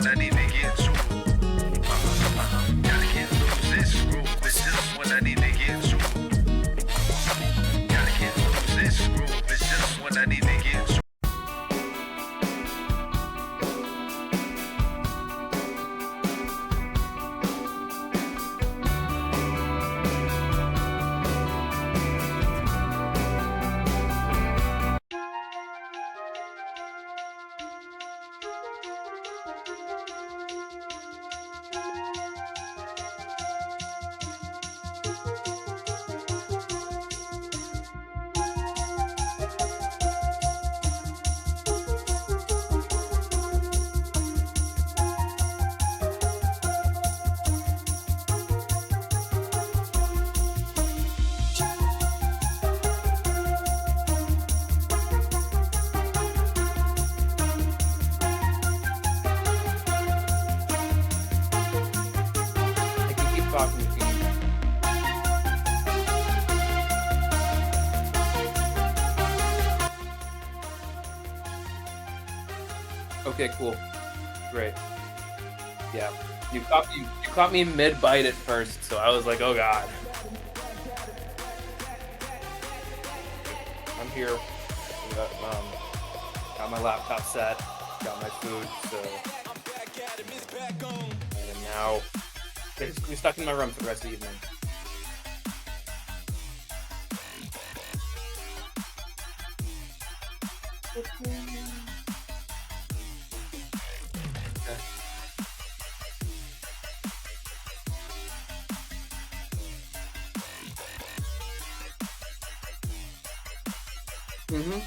when I need to get to it. Gotta get loose, this groove is just when I need to get to it. Gotta get loose, this groove is just when I need to get to it. I can keep talking if you need. Okay, cool. Great. Yeah. You caught me mid-bite at first, so I was like, oh god. I'm here. Got my laptop set, got my food, so and now basically stuck in my room for the rest of the evening. Mm-hmm.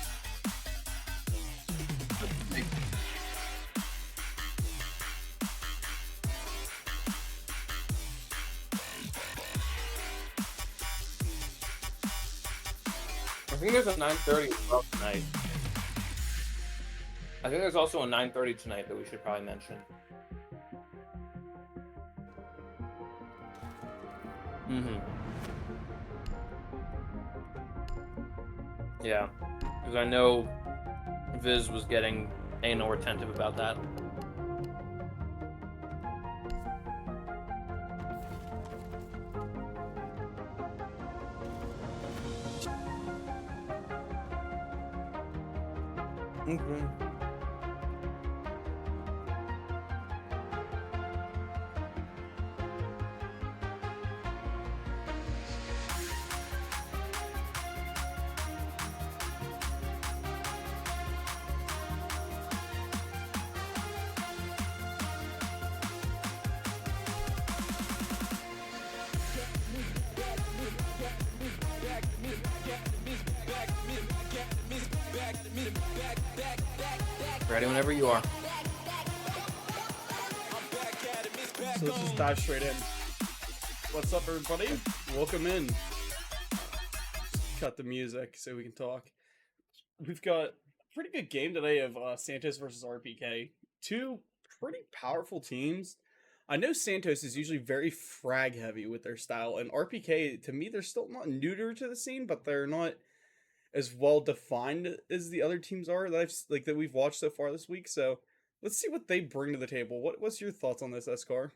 I think there's a 9:30 as well tonight. I think there's also a 9:30 tonight that we should probably mention. Mm-hmm. Yeah, because I know Viz was getting anal retentive about that. Okay. Ready whenever you are. So let's just dive straight in. What's up, everybody? Welcome in. Just cut the music so we can talk. We've got a pretty good game today of Santos versus RPK. Two pretty powerful teams. I know Santos is usually very frag heavy with their style, and RPK, to me, they're still not neuter to the scene, but they're not as well defined as the other teams are that we've watched so far this week. So let's see what they bring to the table. What's your thoughts on this, Escar?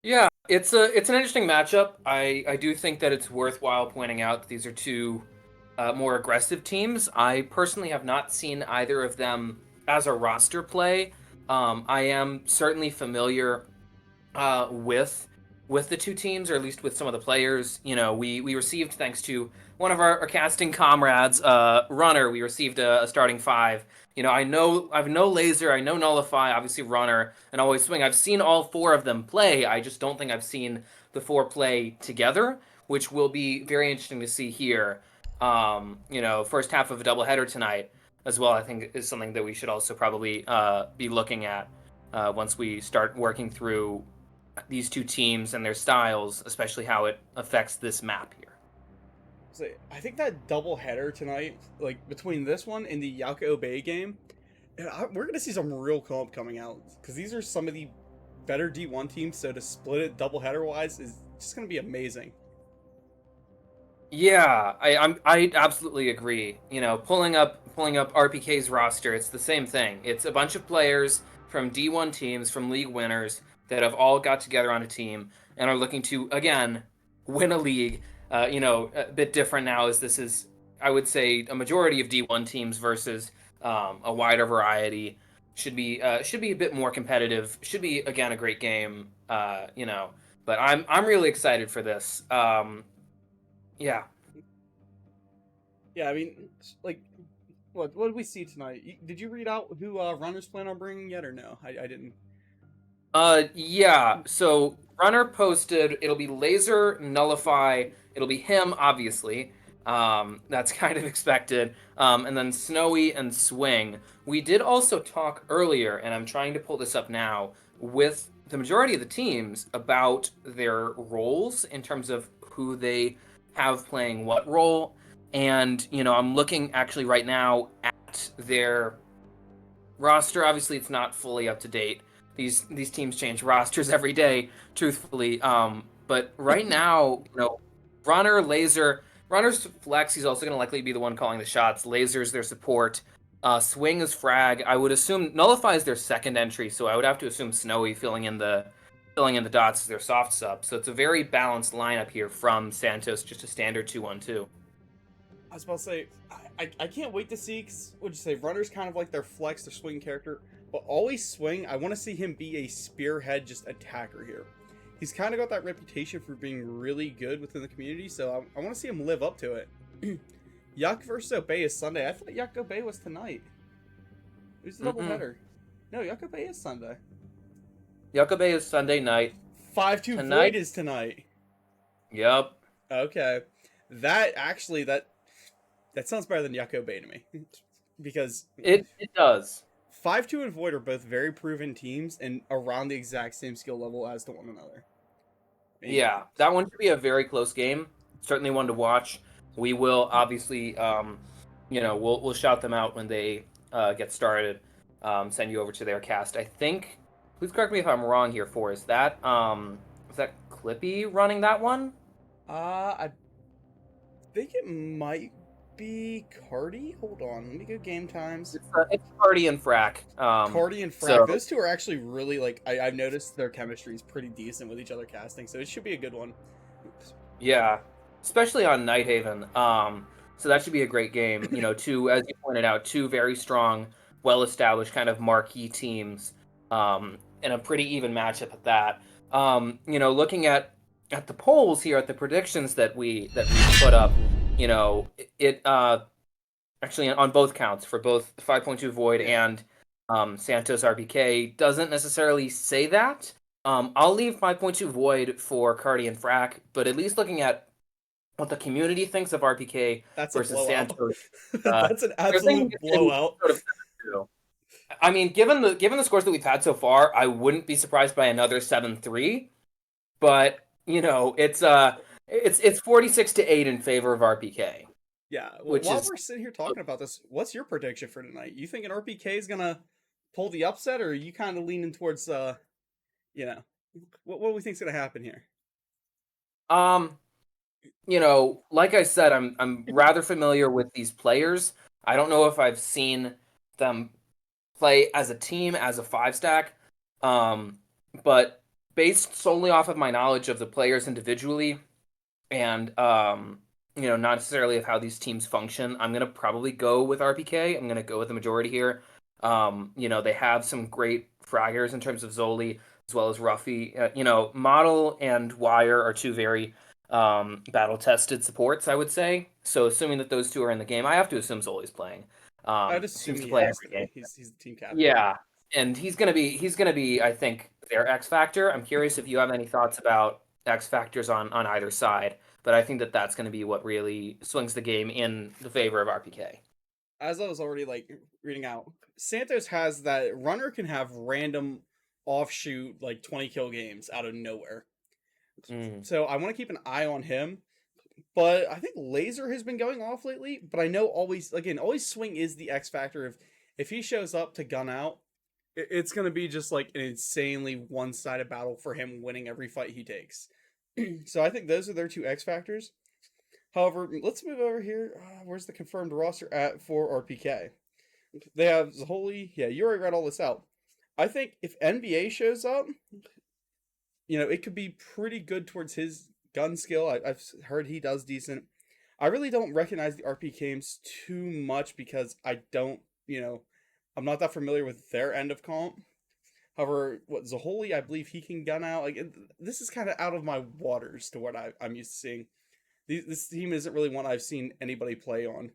Yeah, it's an interesting matchup. I do think that it's worthwhile pointing out that these are two more aggressive teams. I personally have not seen either of them as a roster play. I am certainly familiar with the two teams, or at least with some of the players. You know, we received, thanks to one of our casting comrades, Runner, we received a starting five. You know, I've no Laser, I know Nullify, obviously Runner, and Always Swing. I've seen all four of them play. I just don't think I've seen the four play together, which will be very interesting to see here. You know, first half of a doubleheader tonight as well, I think is something that we should also probably be looking at once we start working through these two teams and their styles, especially how it affects this map here. So I think that double header tonight, like between this one and the Yako Bay game, we're gonna see some real comp coming out because these are some of the better D1 teams. So to split it double header wise is just gonna be amazing. Yeah, I absolutely agree. You know, pulling up RPK's roster, it's the same thing. It's a bunch of players from D1 teams, from league winners that have all got together on a team and are looking to again win a league. A bit different now as this is, I would say, a majority of D1 teams versus a wider variety. Should be a bit more competitive. Should be again a great game. But I'm really excited for this. Yeah. Yeah, I mean, like, what did we see tonight? Did you read out who runners plan on bringing yet, or no? I didn't. Yeah. So Runner posted it'll be Laser, Nullify. It'll be him, obviously. That's kind of expected. And then Snowy and Swing. We did also talk earlier, and I'm trying to pull this up now, with the majority of the teams about their roles in terms of who they have playing what role. And, I'm looking actually right now at their roster. Obviously, it's not fully up to date. These teams change rosters every day, truthfully. But right now, Runner, Laser, Runner's flex. He's also going to likely be the one calling the shots. Laser's their support. Swing is frag. I would assume Nullify is their second entry, so I would have to assume Snowy filling in the dots is their soft sub. So it's a very balanced lineup here from Santos, just a standard 2-1-2. I was about to say, I can't wait to see. What'd you say? Runner's kind of like their flex, their swing character, but always Swing. I want to see him be a spearhead, just attacker here. He's kind of got that reputation for being really good within the community, so I want to see him live up to it. Yuck versus Obey is Sunday. I thought Yuck Obey was tonight. It was a doubleheader. No, Yuck Obey is Sunday. Yuck Obey is Sunday night. 5-2 Void is tonight. Yep. Okay. That sounds better than Yuck Obey to me. Because it does. 5-2 and Void are both very proven teams and around the exact same skill level as to one another. Yeah, that one should be a very close game. Certainly one to watch. We will obviously, we'll shout them out when they get started. Send you over to their cast. I think. Please correct me if I'm wrong here. Is that Clippy running that one? I think it might be Cardi. Hold on, let me go game times. It's Cardi and Frack. Cardi and Frack. Those two are actually really I've noticed their chemistry is pretty decent with each other casting, so it should be a good one. Oops. Yeah, especially on Nighthaven. So that should be a great game. Two, as you pointed out, two very strong, well-established kind of marquee teams, and a pretty even matchup at that. Looking at the polls here, at the predictions that we put up, it actually on both counts for both 5.2 Void and Santos RPK doesn't necessarily say that. I'll leave 5.2 Void for Cardi and Frack, but at least looking at what the community thinks of RPK versus Santos, that's an absolute blowout. I mean, given the scores that we've had so far, I wouldn't be surprised by another 7-3. But it's 46-8 in favor of RPK. Yeah. Well, while we're sitting here talking about this, what's your prediction for tonight? You thinking RPK is gonna pull the upset, or are you kind of leaning towards what do we think's gonna happen here? Like I said, I'm rather familiar with these players. I don't know if I've seen them play as a team, as a 5-stack, but based solely off of my knowledge of the players individually, and not necessarily of how these teams function, I'm gonna probably go with RPK. I'm gonna go with the majority here. They have some great fraggers in terms of Zoli as well as Ruffy. Model and Wire are two very battle-tested supports, I would say. So assuming that those two are in the game, I have to assume Zoli's playing. I'd assume he has to be. He's the team captain. Yeah, and he's gonna be, I think, their X factor. I'm curious if you have any thoughts about X factors on either side, but I think that's going to be what really swings the game in the favor of RPK. As I was already reading out, Santos has that Runner can have random offshoot 20 kill games out of nowhere. So I want to keep an eye on him. But I think Laser has been going off lately, but I know always Swing is the X factor. If he shows up to gun out, it's going to be just an insanely one-sided battle for him winning every fight he takes. So I think those are their two X factors. However, let's move over here. Where's the confirmed roster at for RPK? They have Zaholi. Yeah, you already read all this out. I think if NBA shows up, it could be pretty good towards his gun skill. I've heard he does decent. I really don't recognize the RP games too much because I don't, I'm not that familiar with their end of comp. However, what Zaholi, I believe he can gun out. This is kind of out of my waters to what I'm used to seeing. This team isn't really one I've seen anybody play on.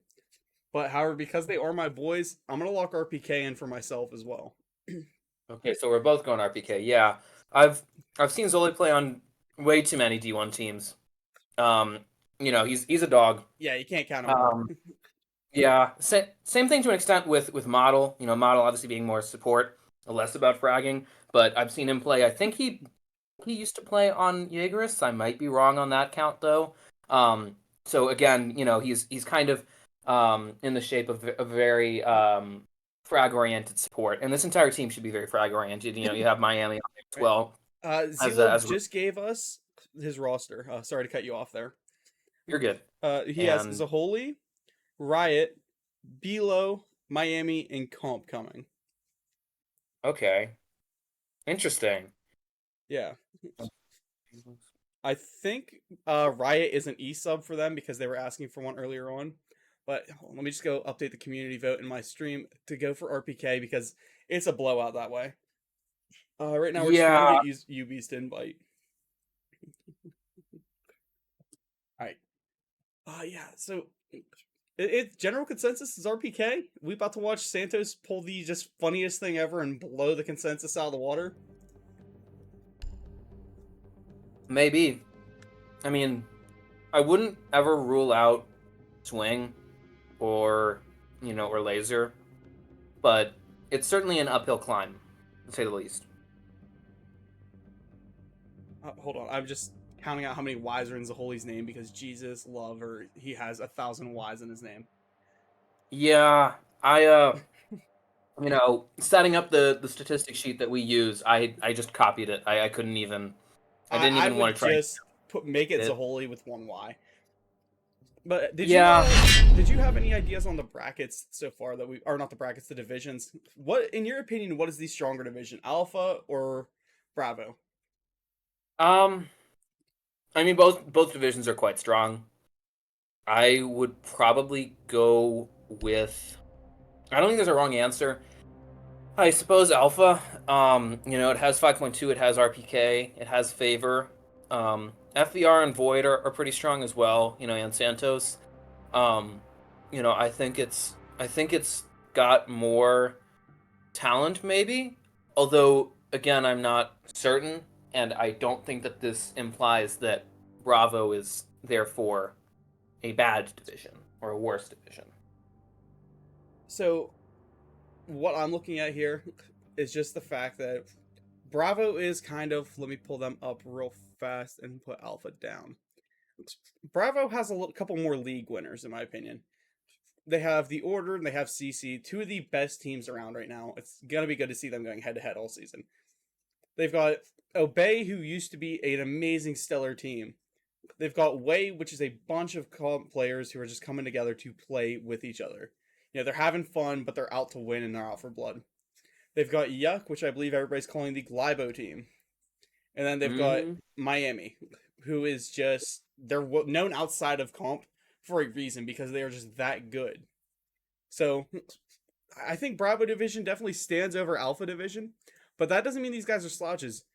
But however, because they are my boys, I'm gonna lock RPK in for myself as well. Okay, so we're both going RPK. Yeah, I've seen Zoli play on way too many D1 teams. He's a dog. Yeah, you can't count him out. Yeah, same thing to an extent with Model. Model obviously being more support, less about fragging. But I've seen him play. I think he used to play on Jaegerists. I might be wrong on that count though. So again, he's kind of in the shape of a very frag-oriented support, and this entire team should be very frag-oriented. You have Miami on there as well. Zelo just gave us his roster. Sorry to cut you off there. You're good. He has Zaholi, Riot, Belo, Miami, and Comp coming. Okay. Interesting. Yeah. I think Riot is an E-sub for them because they were asking for one earlier on. But let me just go update the community vote in my stream to go for RPK because it's a blowout that way. Right now we're just trying to get UBs to invite. Alright. Yeah, so it's general consensus is RPK. We about to watch Santos pull the just funniest thing ever and blow the consensus out of the water. Maybe. I mean, I wouldn't ever rule out swing or laser, but it's certainly an uphill climb, to say the least. Hold on, I'm just counting out how many Ys are in Zaholi's name because Jesus love her, he has 1,000 Ys in his name. Yeah, I setting up the statistic sheet that we use, I just copied it. I couldn't even. I didn't even want to try. Just make it Zaholi with one Y. But did you have any ideas on the brackets so far that not the brackets, the divisions? What, in your opinion, what is the stronger division, Alpha or Bravo? I mean, both divisions are quite strong. I would probably go with. I don't think there's a wrong answer. I suppose Alpha. It has 5.2. It has RPK. It has Favor. FVR and Void are pretty strong as well. And Santos. I think it's got more talent maybe. Although again, I'm not certain. And I don't think that this implies that Bravo is therefore a bad division or a worse division. So, what I'm looking at here is just the fact that Bravo is kind of, let me pull them up real fast and put Alpha down. Bravo has a couple more league winners, in my opinion. They have the Order and they have CC, two of the best teams around right now. It's going to be good to see them going head-to-head all season. They've got Obey, who used to be an amazing stellar team. They've got Way, which is a bunch of comp players who are just coming together to play with each other. They're having fun, but they're out to win and they're out for blood. They've got Yuck, which I believe everybody's calling the Glybo team. And then they've got Miami, who is just, they're known outside of comp for a reason because they are just that good. So, I think Bravo Division definitely stands over Alpha Division, but that doesn't mean these guys are slouches.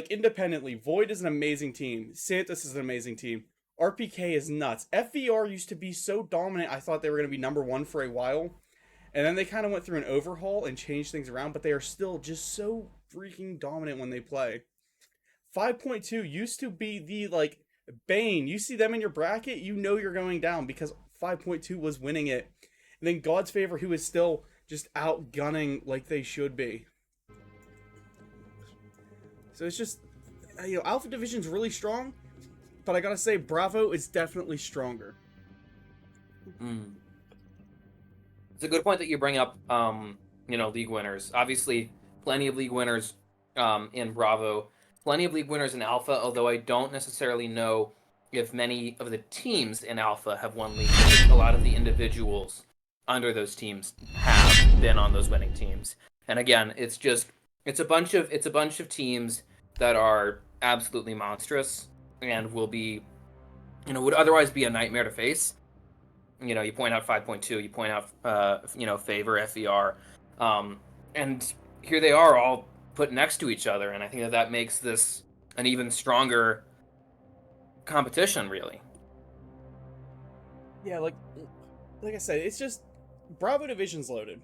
Independently, Void is an amazing team. Santos is an amazing team. RPK is nuts. FVR used to be so dominant, I thought they were going to be number one for a while. And then they kind of went through an overhaul and changed things around, but they are still just so freaking dominant when they play. 5.2 used to be the, bane. You see them in your bracket, you know you're going down because 5.2 was winning it. And then God's Favor, who is still just outgunning like they should be. So it's just, Alpha Division's really strong, but I gotta say, Bravo is definitely stronger. It's a good point that you bring up, league winners. Obviously, plenty of league winners in Bravo, plenty of league winners in Alpha, although I don't necessarily know if many of the teams in Alpha have won leagues. A lot of the individuals under those teams have been on those winning teams. And again, it's it's a bunch of teams that are absolutely monstrous and will be, would otherwise be a nightmare to face. You point out 5.2, you point out, Favor, FER, and here they are all put next to each other, and I think that makes this an even stronger competition, really. Yeah, like I said, it's just Bravo Division's loaded,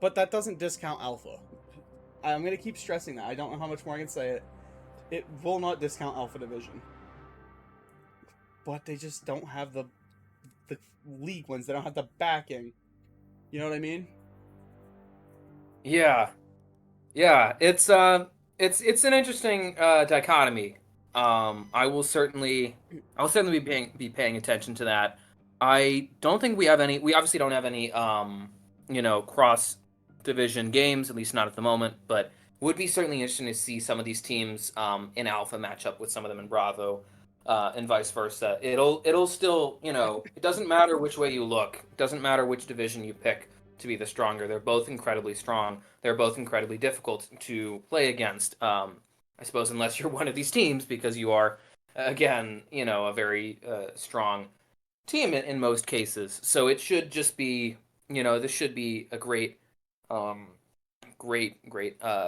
but that doesn't discount Alpha. I'm gonna keep stressing that. I don't know how much more I can say it. It will not discount Alpha Division, but they just don't have the league ones. They don't have the backing. You know what I mean? Yeah, yeah, it's an interesting dichotomy. I will certainly be paying attention to that. I don't think we have any. We obviously don't have any cross division games, at least not at the moment. But would be certainly interesting to see some of these teams in Alpha match up with some of them in Bravo, and vice versa. It'll still, it doesn't matter which way you look. It doesn't matter which division you pick to be the stronger. They're both incredibly strong. They're both incredibly difficult to play against. I suppose unless you're one of these teams, because you are, again, a very strong team in most cases. So it should just be, this should be a um, great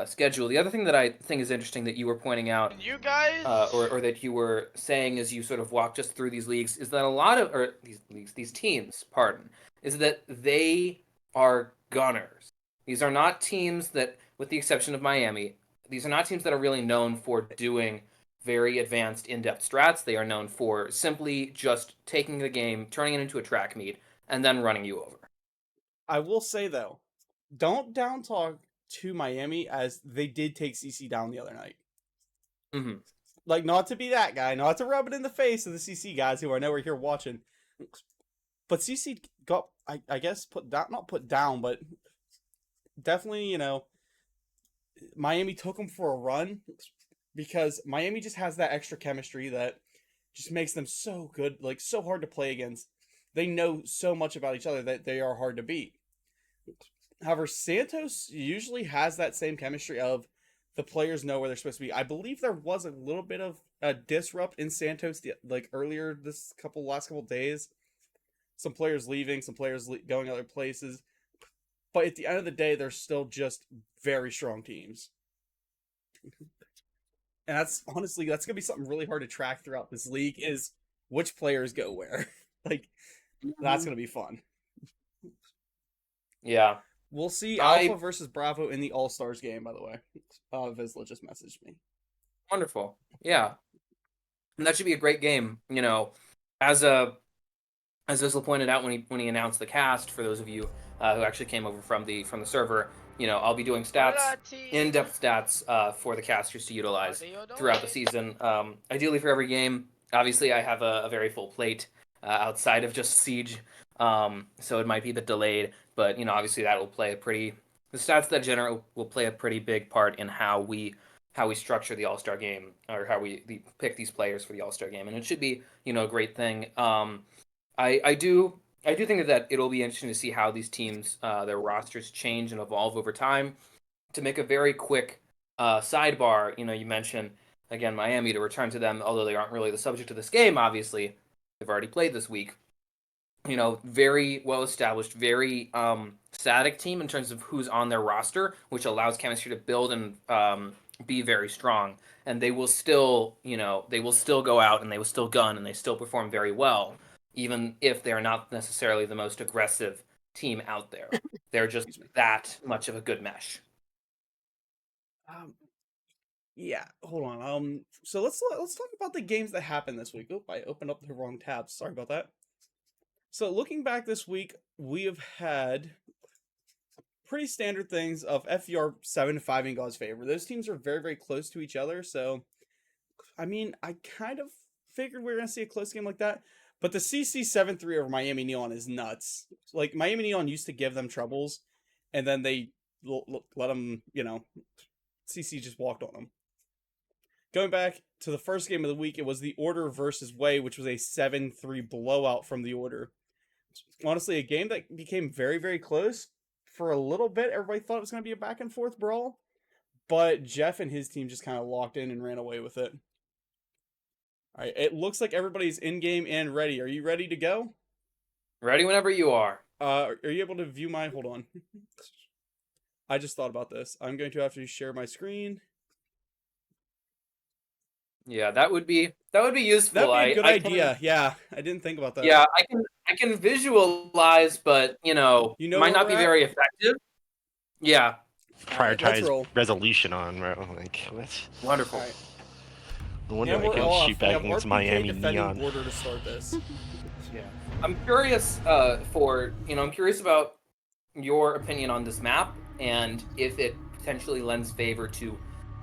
schedule. The other thing that I think is interesting that you were pointing out, You guys. or that you were saying as you sort of walked us through these leagues, is that a lot of, or these leagues, these teams, pardon, is that they are gunners. These are not teams that, with the exception of Miami, these are not teams that are really known for doing very advanced, in-depth strats. They are known for simply just taking the game, turning it into a track meet, and then running you over. I will say though, don't down talk to Miami as they did take CC down the other night. Mm-hmm. Like, not to be that guy, not to rub it in the face of the CC guys who I know are here watching, but CC got, I guess, put down, not put down, but definitely, Miami took them for a run because Miami just has that extra chemistry that just makes them so good, like so hard to play against. They know so much about each other that they are hard to beat. However, Santos usually has that same chemistry of the players know where they're supposed to be. I believe there was a little bit of a disrupt in Santos like earlier this last couple days. Some players leaving, some players going other places. But at the end of the day, they're still just very strong teams. And that's honestly, that's gonna be something really hard to track throughout this league is which players go where. Like, that's gonna be fun. Yeah. We'll see I Alpha versus Bravo in the All Stars game, by the way. Vizsla just messaged me. Wonderful. Yeah. And that should be a great game. As a as Vizsla pointed out when he announced the cast, for those of you who actually came over from the server, I'll be doing stats, in-depth stats for the casters to utilize throughout the season. Ideally for every game. Obviously, I have a very full plate outside of just Siege, so it might be a bit delayed. But obviously that will play the stats that generate will play a pretty big part in how we structure the All-Star game, or how we pick these players for the All-Star game, and it should be a great thing. I do think that it'll be interesting to see how these teams, their rosters change and evolve over time. To make a very quick sidebar, you mentioned again Miami, to return to them, although they aren't really the subject of this game. Obviously, they've already played this week. Very well established, very static team in terms of who's on their roster, which allows chemistry to build and be very strong. And they will still, go out and they will still gun and they still perform very well, even if they're not necessarily the most aggressive team out there. They're just that much of a good mesh. Yeah, hold on. So let's talk about the games that happened this week. Oh, I opened up the wrong tab. Sorry about that. So looking back this week, we have had pretty standard things of FER 7-5 in God's favor. Those teams are very, very close to each other. So, I mean, I kind of figured we were going to see a close game like that. But the CC 7-3 over Miami Neon is nuts. Like, Miami Neon used to give them troubles, and then they let them, CC just walked on them. Going back to the first game of the week, it was the Order versus Way, which was a 7-3 blowout from the Order. Honestly, a game that became very, very close. For a little bit, everybody thought it was going to be a back and forth brawl. but Jeff and his team just kind of locked in and ran away with it. All right, it looks like everybody's in game and ready. Are you ready to go? Ready whenever you are. Are you able to view my? Hold on. I just thought about this. I'm going to have to share my screen. Yeah, that would be useful. That'd be a good I idea. Can, yeah, I didn't think about that. yeah, I can visualize, but You know might where not be we're at? very effective. Yeah, Alright, let's roll. Prioritize resolution on, bro. Like, what? wonderful. All right. No wonder And I we're can off. shoot We back have against RPK Miami defending Neon. border to start this. Yeah, I'm curious I'm curious about your opinion on this map and if it potentially lends favor to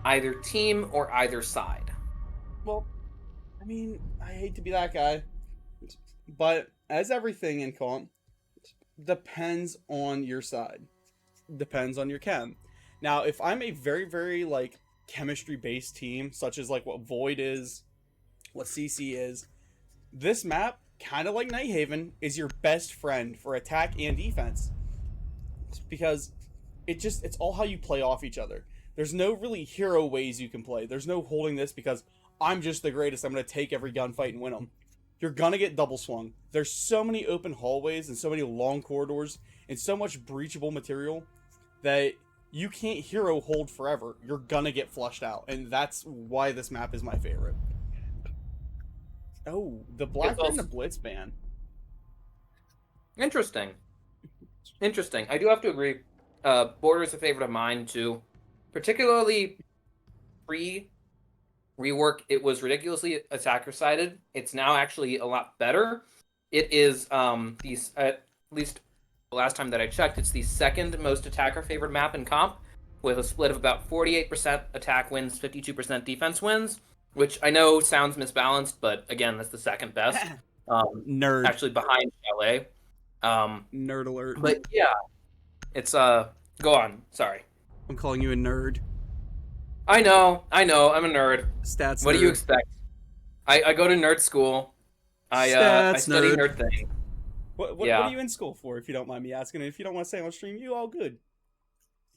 either team or either side. Well, I mean, I hate to be that guy, but as everything in comp, depends on your side. Depends on your chem. Now, if I'm a very, very, like, chemistry-based team, such as, like, what Void is, what CC is, this map, kind of like Nighthaven, is your best friend for attack and defense. Because it's all how you play off each other. There's no really hero ways you can play. There's no holding this because I'm just the greatest. I'm going to take every gunfight and win them. You're going to get double swung. There's so many open hallways and so many long corridors and so much breachable material that you can't hero hold forever. You're going to get flushed out. And that's why this map is my favorite. Oh, the Blackbeard and the Blitz ban. Interesting. I do have to agree. Border is a favorite of mine too, particularly rework. It was ridiculously attacker sided. It's now actually a lot better. It is these at least the last time that I checked, it's the second most attacker favored map in comp, with a split of about 48% attack wins, 52% defense wins, which I know sounds misbalanced, but again, that's the second best. Nerd. Actually behind Chalet. Nerd alert. But yeah, it's go on. Sorry. I'm calling you a nerd. I know. I'm a nerd. Stats. What nerd. do you expect? I go to nerd school. I study nerd things. What Yeah. are you in school for, if you don't mind me asking? And if you don't want to say on stream, you all good.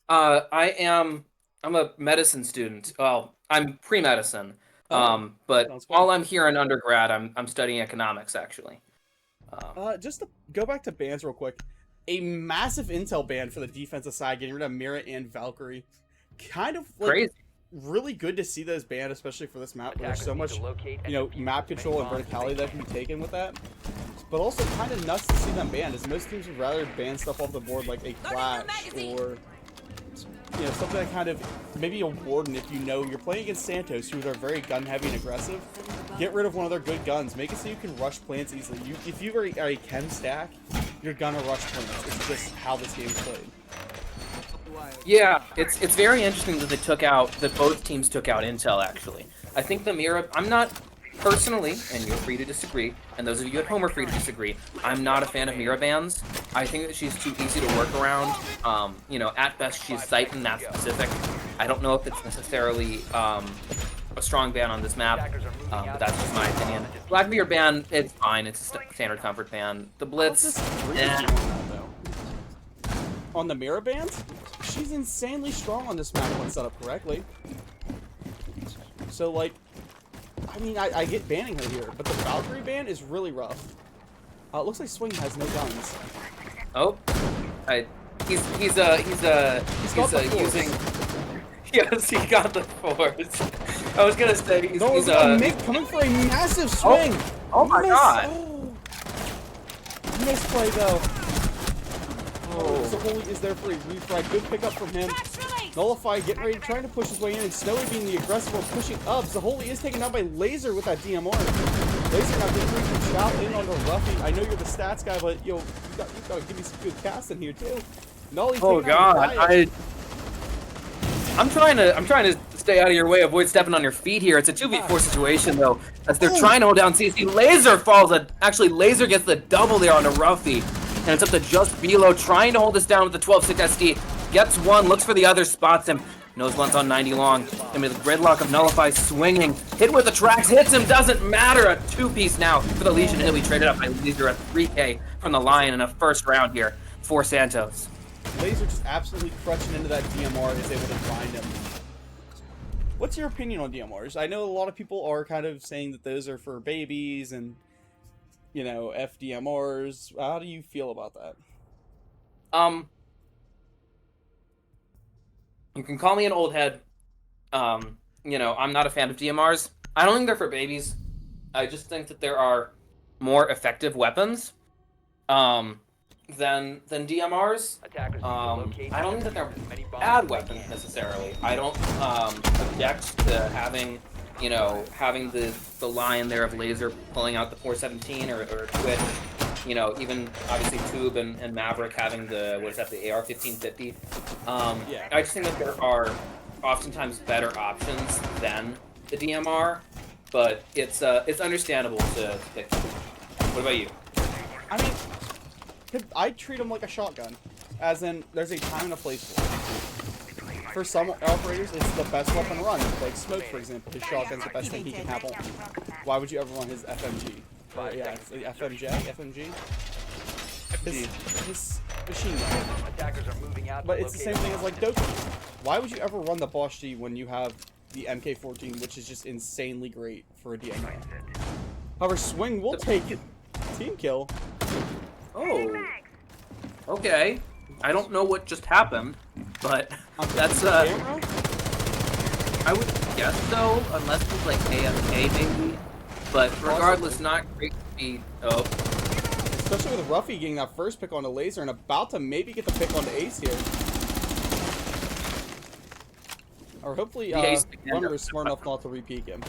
I'm a medicine student. Well, I'm pre-medicine. But sounds fun. while I'm here in undergrad, I'm studying economics actually. Just to go back to bans real quick, a massive intel ban for the defensive side, getting rid of Mira and Valkyrie. Kind of like Crazy. really good to see those banned, especially for this map. Where there's so much, map control and verticality that can be taken with that. But also kind of nuts to see them banned, as most teams would rather ban stuff off the board like a Clash or something that kind of maybe a Warden. If you know you're playing against Santos, who are very gun heavy and aggressive, get rid of one of their good guns. Make it so you can rush plants easily. If you are a chem stack, you're gonna rush plants. It's just how this game is played. Yeah, it's very interesting that both teams took out intel actually. I think the Mira, I'm not personally, and you're free to disagree, and those of you at home are free to disagree, I'm not a fan of Mira bans. I think that she's too easy to work around. At best she's site and map specific. I don't know if it's necessarily a strong ban on this map, but that's just my opinion. Blackbeard ban, it's fine. It's a standard comfort ban. The Blitz, On the Mira bans, she's insanely strong on this map when set up correctly. So, like, I mean, I get banning her here, but the Valkyrie ban is really rough. It looks like Swing has no guns. oh, he's using. Yes, he got the force. I was gonna say he's Mick coming for a massive swing. Oh my god. Oh. Misplay though. Oh, Zaholi is there for a refrag. Good pickup from him. Nullify getting ready, trying to push his way in, and Snowy being the aggressive one pushing up. Zaholi is taken out by Laser with that DMR. Laser now getting ready to chop in on the Ruffy. I know you're the stats guy, but you gotta give me some good cast in here too. Nolly. Oh god, I'm trying to stay out of your way, avoid stepping on your feet here. It's a 2v4 situation though, as they're trying to hold down CC. Laser falls. Actually, Laser gets the double there on a Ruffy, and it's up to just Below trying to hold this down with the 12-6 SD. Gets one, looks for the other, spots him. Knows one's on 90 long. And with the gridlock of Nullify swinging, hit with the tracks, hits him, doesn't matter. A two-piece now for the Legion. He'll be traded up by Laser at 3K from the Lion in a first round here for Santos. Laser just absolutely crutching into that DMR, is able to blind him. What's your opinion on DMRs? I know a lot of people are kind of saying that those are for babies and, you know, FDMRs. How do you feel about that? You can call me an old head. You know, I'm not a fan of DMRs. I don't think they're for babies. I just think that there are more effective weapons than DMRs. I don't think that they're bad weapons necessarily. I don't object to having, you know, having the line there of laser pulling out the 417 or Twitch. You know, even obviously Tube and Maverick having the the AR 1550. Yeah. I just think that there are oftentimes better options than the DMR, but it's understandable to pick. What about you? I mean, I treat them like a shotgun, as in there's a time and a place for it. For some operators, it's the best weapon run. Like Smoke, for example, his shotgun's the best thing he can have on. Why would you ever run his FMG? Yeah, it's the FMG? His machine gun. But it's the same thing as like Doki. Why would you ever run the Bosch G when you have the MK14, which is just insanely great for a DMR? However, Swing will take it. Team kill. Oh. Okay. I don't know what just happened, but that's Camera? I would guess so, unless it's like AFK maybe. But regardless, not great to be. Oh. Especially with Ruffy getting that first pick on the laser and about to maybe get the pick on the ace here. Or hopefully Runner is smart enough not to re-peek him.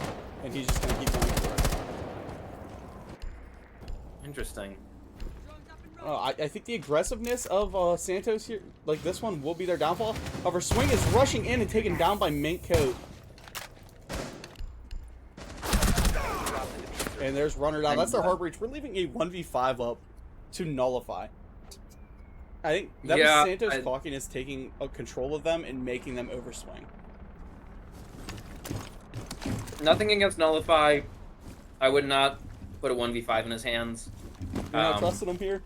And he's just going to keep going for it. Interesting. I think the aggressiveness of Santos here, like this one, will be their downfall. However, Swing is rushing in and taken down by Mint Coat. And there's Runner down. That's their hard breach. We're leaving a 1v5 up to nullify. I think that was Santos' cockiness taking control of them and making them overswing. Nothing against Nullify. I would not put a 1v5 in his hands. You're not trusting him here?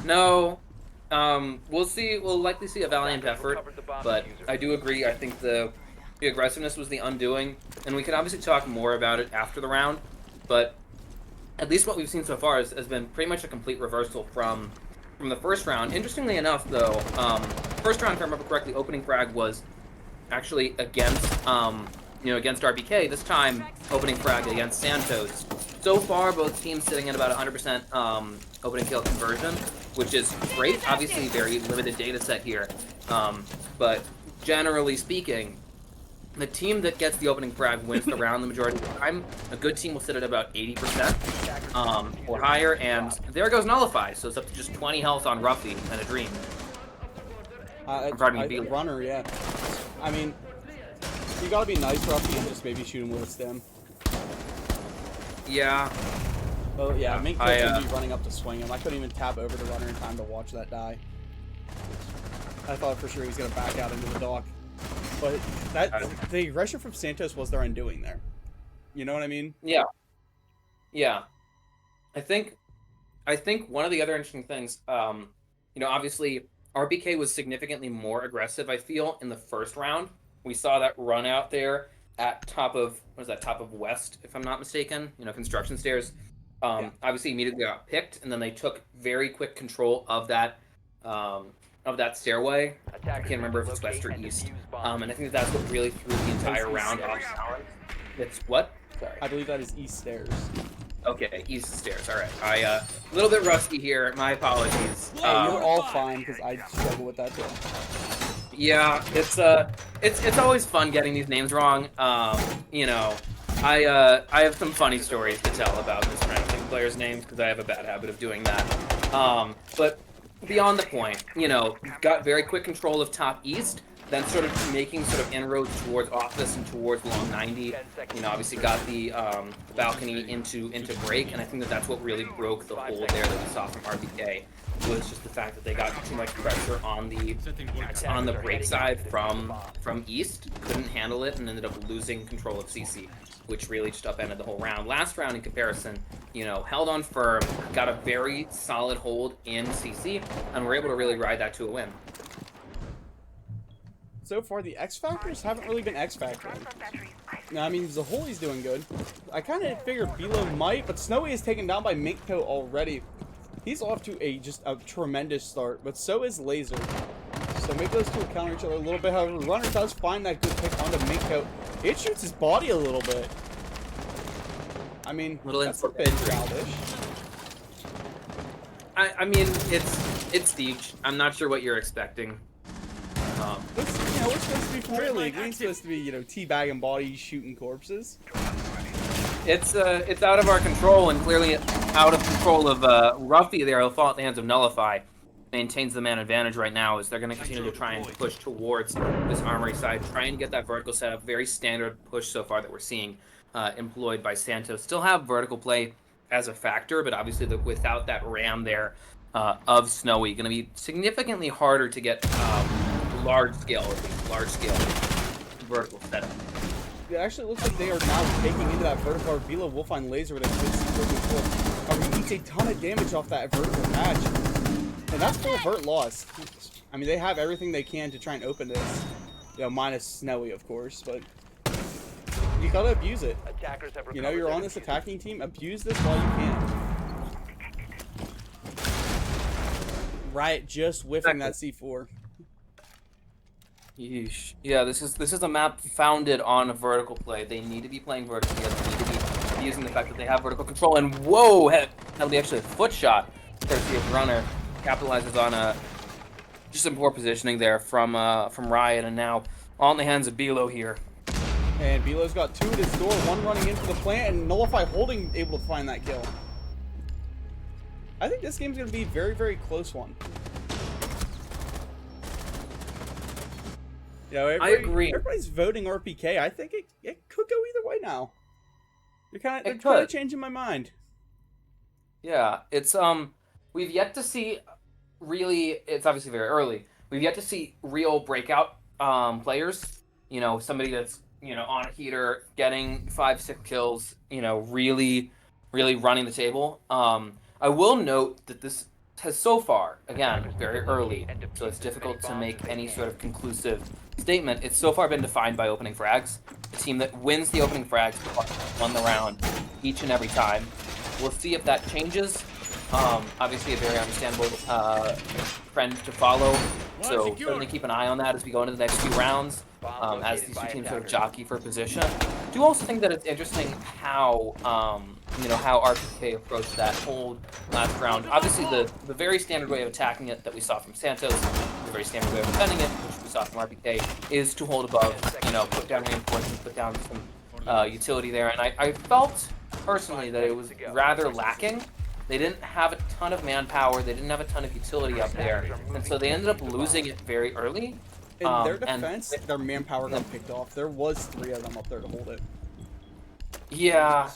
No. We'll see. We'll likely see a valiant effort, but I do agree. I think the aggressiveness was the undoing, and we can obviously talk more about it after the round. But at least what we've seen so far has been pretty much a complete reversal from the first round. Interestingly enough, though, first round, if I remember correctly, opening frag was actually against against RPK. This time, opening frag against Santos. So far, both teams sitting at about 100% opening kill conversion, which is great. Obviously, very limited data set here, but generally speaking, the team that gets the opening frag wins the round the majority of the time. A good team will sit at about 80% or higher, and there goes Nullify. So it's up to just 20 health on Ruffy and a Dream. Runner, yeah. I mean, you gotta be nice, Ruffy, and just maybe shoot him with a stem. Yeah. Oh yeah, Mink could be running up to swing him. I couldn't even tap over the Runner in time to watch that die. I thought for sure he was gonna back out into the dock. But the aggression from Santos was their undoing there. You know what I mean? Yeah. Yeah. I think one of the other interesting things, obviously RPK was significantly more aggressive, I feel, in the first round. We saw that run out there at top of West, if I'm not mistaken, construction stairs. Obviously immediately got picked, and then they took very quick control of that stairway. I can't remember if it's West or East. And I think that's what really threw the entire round off balance. It's what? Sorry. I believe that is East Stairs. Okay, East Stairs. All right. A little bit rusty here. My apologies. You're all fine because I struggle with that too. Yeah, it's always fun getting these names wrong. I have some funny stories to tell about mispronouncing players' names because I have a bad habit of doing that. But beyond the point, got very quick control of top East, then sort of making inroads towards Office and towards Long 90. Obviously got the balcony into break, and I think that's what really broke the hold there that we saw from RPK. Was just the fact that they got too much pressure on the break side from East, couldn't handle it, and ended up losing control of CC, which really just upended the whole round. Last round, in comparison, held on firm, got a very solid hold in CC, and were able to really ride that to a win. so far, the X Factors haven't really been X Factoring. Now, I mean, Zaholi's doing good. I kind of figured Bilo might, but Snowy is taken down by Minko already. He's off to just a tremendous start, but so is Laser. So maybe those two will counter each other a little bit. However, Runner does find that good pick onto Minko. It shoots his body a little bit. I mean, that's a bit childish. I mean, it's Siege. I'm not sure what you're expecting. We're supposed to be Premier League. We ain't supposed to be, teabagging bodies, shooting corpses. It's out of our control, and clearly out of control of Ruffy there. He'll fall at the hands of Nullify. Maintains the man advantage right now as they're going to continue to try and push towards this armory side, try and get that vertical setup. Very standard push so far that we're seeing employed by Santos. Still have vertical play as a factor, but obviously without that ram there of Snowy, going to be significantly harder to get large scale vertical setup. It actually looks like they are now taking into that vertical. Vila will find Laser with a good C4 before. He takes a ton of damage off that vertical patch. And that's full vert loss. I mean, they have everything they can to try and open this. Minus Snowy, of course, but you gotta abuse it. You're on this attacking team, abuse this while you can. Riot just whiffing that C4. Yeesh. Yeah, this is a map founded on a vertical play. They need to be playing vertical here. They need to be using the fact that they have vertical control. And whoa, that'll be actually a foot shot. Courtesy of Runner. Capitalizes on just some poor positioning there from Riot, and now on the hands of Bilo here. And Bilo's got two at his door, one running into the plant, and Nullify holding able to find that kill. I think this game's going to be a very, very close one. I agree. Everybody's voting RPK. I think it could go either way now. They're kind of changing my mind. Yeah, it's we've yet to see really. It's obviously very early. We've yet to see real breakout players. Somebody that's on a heater, getting 5-6 kills. Really running the table. I will note that this has so far, again, very early, so it's difficult to make any sort of conclusive statement. It's so far been defined by opening frags. The team that wins the opening frags won the round each and every time. We'll see if that changes. Obviously a very understandable trend to follow, so certainly keep an eye on that as we go into the next few rounds, as these two teams sort of jockey for position. I do also think that it's interesting how how RPK approached that whole last round. Obviously the very standard way of attacking it that we saw from Santos, the very standard way of defending it, which we saw from RPK, is to hold above, put down reinforcements, put down some utility there, and I felt personally that it was rather lacking. They didn't have a ton of manpower, they didn't have a ton of utility up there, and so they ended up losing it very early. In their defense, their manpower got picked off. There was 3 of them up there to hold it. Yeah.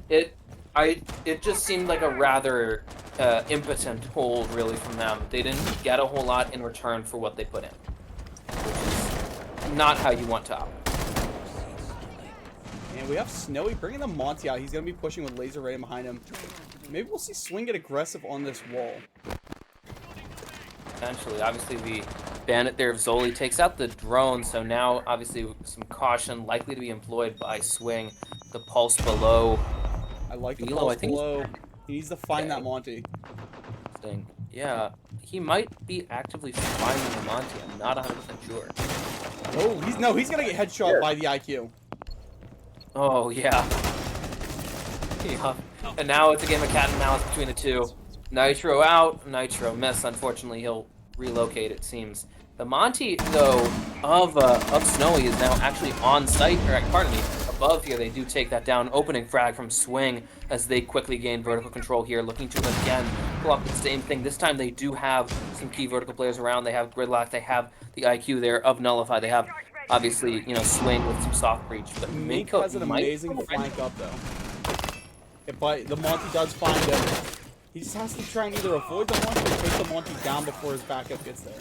It just seemed like a rather impotent hold, really, from them. They didn't get a whole lot in return for what they put in, which is not how you want to operate. And we have Snowy bringing the Monty out. He's going to be pushing with Laser right behind him. Maybe we'll see Swing get aggressive on this wall. Potentially. Obviously, the bandit there of Zoli takes out the drone, so now, obviously, some caution likely to be employed by Swing. The pulse below. I like the pulse below. He needs to find that Monty. Yeah, he might be actively finding the Monty. I'm not 100% sure. Oh, he's going to get headshot by the IQ. Oh, yeah. And now it's a game of cat and mouse between the two. Nitro out, Nitro miss. Unfortunately, he'll relocate, it seems. The Monty, though, of Snowy is now actually on site, or pardon me, above here. They do take that down. Opening frag from Swing as they quickly gain vertical control here, looking to, again, pull up the same thing. This time they do have some key vertical players around. They have Gridlock, they have the IQ there of Nullify, they have obviously, Swing with some soft breach, but Miko has an amazing flank up, though. But the Monty does find him. He just has to try and either avoid the Monty or take the Monty down before his backup gets there.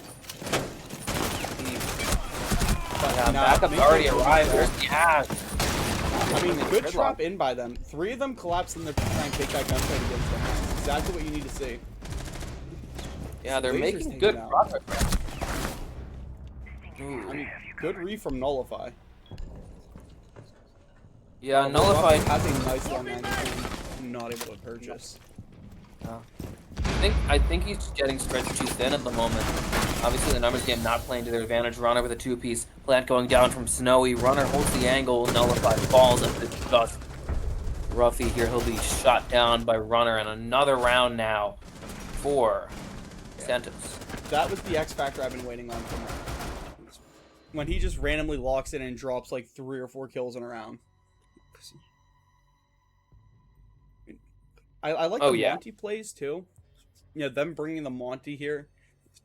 But backup's already arrived. There's the ash. I mean, good trap in by them. 3 of them collapsed in their trying to take that gunfight against them. That's exactly what you need to see. Yeah, they're making good progress. Ooh. I mean, good read from Nullify. Yeah, Ruffy Nullify. has a nice long angle game, not able to purchase. I think he's getting stretched too thin at the moment. Obviously, the numbers game not playing to their advantage. Runner with a two-piece. Plant going down from Snowy. Runner holds the angle. Nullify falls at the dust. Ruffy here, he'll be shot down by Runner in another round now for Santos. That was the X factor I've been waiting on from him. When he just randomly locks in and drops like 3 or 4 kills in a round. I like the Monty plays too. You know, them bringing the Monty here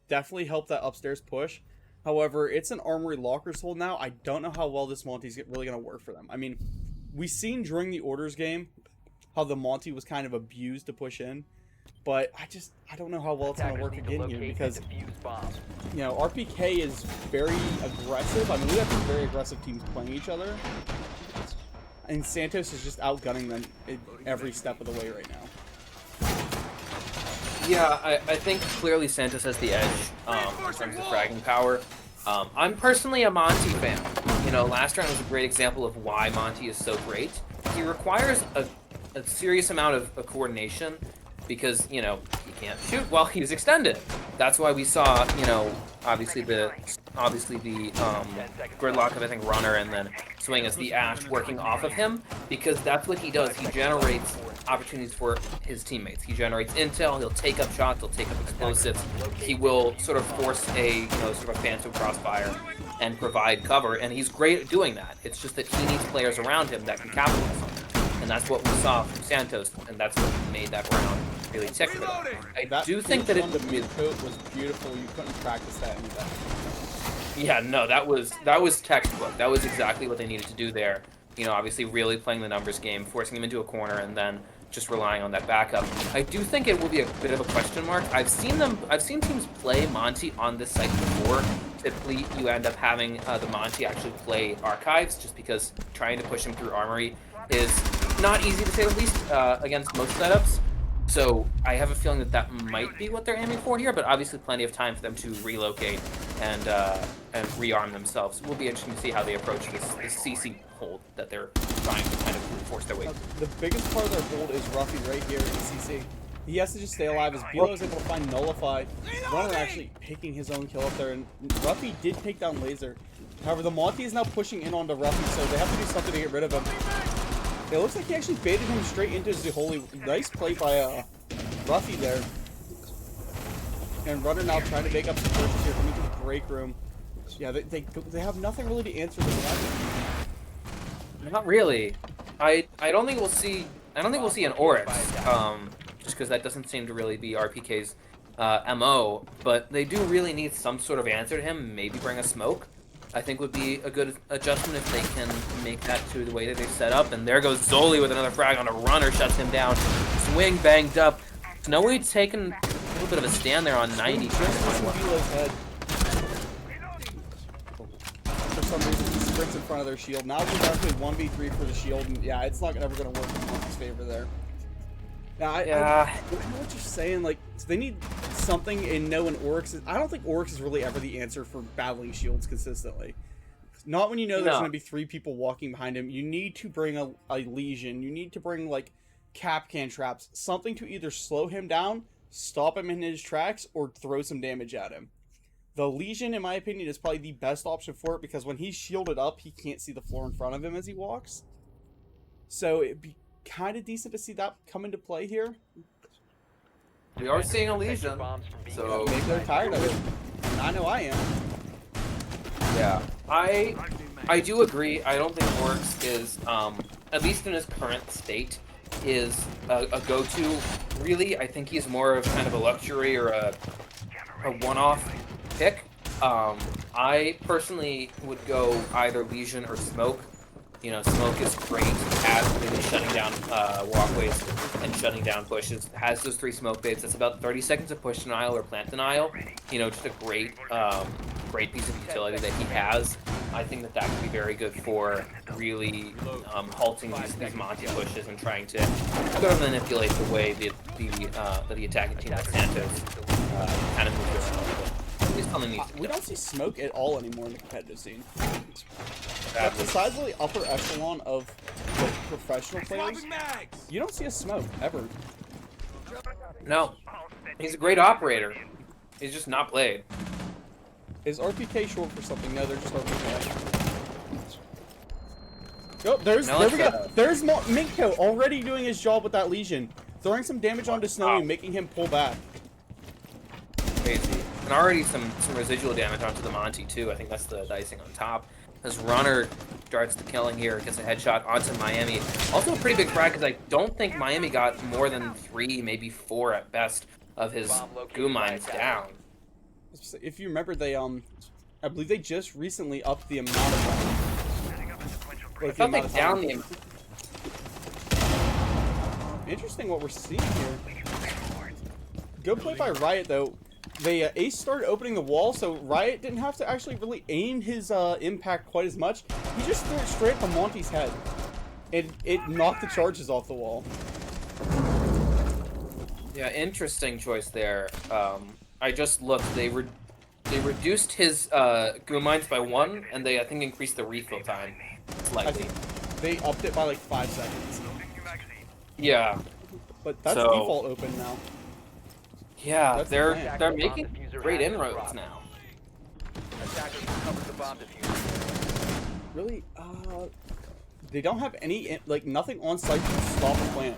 definitely helped that upstairs push. However, it's an Armory Lockers hold now. I don't know how well this Monty's really going to work for them. I mean, we seen during the Orders game how the Monty was kind of abused to push in. But I don't know how well it's going to work again here because, you know, RPK is very aggressive. I mean, we have some very aggressive teams playing each other. And Santos is just outgunning them every step of the way right now. Yeah, I think clearly Santos has the edge in terms of fragging power. I'm personally a Monty fan. You know, last round was a great example of why Monty is so great. He requires a serious amount of coordination because, you know, he can't shoot while he's extended. That's why we saw, you know, obviously the gridlock of, I think, Runner and then Swing as the Ash working off of him, because that's what he does. He generates opportunities for his teammates. He generates intel, he'll take up shots, he'll take up explosives. He will sort of force a, you know, sort of phantom crossfire and provide cover, and he's great at doing that. It's just that he needs players around him that can capitalize on it. And that's what we saw from Santos, and that's what made that round really tick for them. I do think that the mid coat was beautiful. You couldn't practice that any better. Yeah, no, that was textbook. That was exactly what they needed to do there. You know, obviously really playing the numbers game, forcing him into a corner, and then just relying on that backup. I do think it will be a bit of a question mark. I've seen teams play Monty on this site before. Typically, you end up having the Monty actually play Archives, just because trying to push him through Armory is not easy to say the least against most setups. So I have a feeling that that might be what they're aiming for here, but obviously plenty of time for them to relocate and rearm themselves. It will be interesting to see how they approach this CC hold that they're trying to kind of force their way through. The biggest part of their hold is Ruffy right here in CC. He has to just stay alive as Bilo is able to find Nullify. Runner actually picking his own kill up there, and Ruffy did take down Laser. However, the Monty is now pushing in onto Ruffy, so they have to do something to get rid of him. It looks like he actually baited him straight into Zuholi. Nice play by Ruffy there. And Runner now trying to make up some pushes here, coming to the break room. Yeah, they have nothing really to answer this weapon. Not really. I don't think we'll see an Oryx. Just because that doesn't seem to really be RPK's MO. But they do really need some sort of answer to him. Maybe bring a smoke, I think, would be a good adjustment if they can make that to the way that they set up. And there goes Zoli with another frag on a Runner, shuts him down. Swing banged up. Snowy taking a little bit of a stand there on 90. For some reason, he sprints in front of their shield. Now it's actually 1v3 for the shield, and yeah, it's not ever going to work in Monkey's favor there. Yeah, I know what you're saying. Like, so they need something, and no, and Oryx I don't think Oryx is really ever the answer for battling shields consistently. Not when you know there's going to be 3 people walking behind him. You need to bring a Legion. You need to bring, like, cap can traps. Something to either slow him down, stop him in his tracks, or throw some damage at him. The Legion, in my opinion, is probably the best option for it, because when he's shielded up, he can't see the floor in front of him as he walks. So it'd be kind of decent to see that come into play here. We are seeing a Legion, so maybe they're tired of it. And I know I am. Yeah, I do agree. I don't think Oryx is, at least in his current state, is a go-to. Really, I think he's more of kind of a luxury or a one-off pick. I personally would go either Legion or Smoke. You know, Smoke is great at really shutting down walkways and shutting down pushes. Has those 3 smoke baits. That's about 30 seconds of push denial or plant denial. You know, just a great piece of utility that he has. I think that could be very good for really halting these Monty pushes and trying to sort of manipulate the way the attacking team at Santos kind of moves around. At least Something needs to be we done. don't see smoke at all anymore in the competitive scene. That's decidedly upper echelon of like, professional players. You don't see a smoke ever. No, he's a great operator. He's just not played. Is RPK short for something? No, they're just RPK. Oh, there we go. There's Minko already doing his job with that Legion. Throwing some damage onto Snowy, making him pull back. Crazy. And already some residual damage onto the Monty, too. I think that's the icing on top. As Runner starts the killing here, gets a headshot onto Miami. Also a pretty big frag, because I don't think Miami got more than 3, maybe 4 at best, of his goo mines down. If you remember, they, I believe they just recently upped the amount of... I thought they downed the... Interesting what we're seeing here. Good play by Riot, though. They Ace started opening the wall, so Riot didn't have to actually really aim his impact quite as much. He just threw it straight at the Monty's head. It knocked the charges off the wall. Yeah, interesting choice there. I just looked. They reduced his goo mines by 1, and they I think increased the refill time slightly. I think they upped it by like 5 seconds. Yeah. But that's default open now. Yeah, That's they're making great inroads now. Really, they don't have any like nothing on site to stop the plant.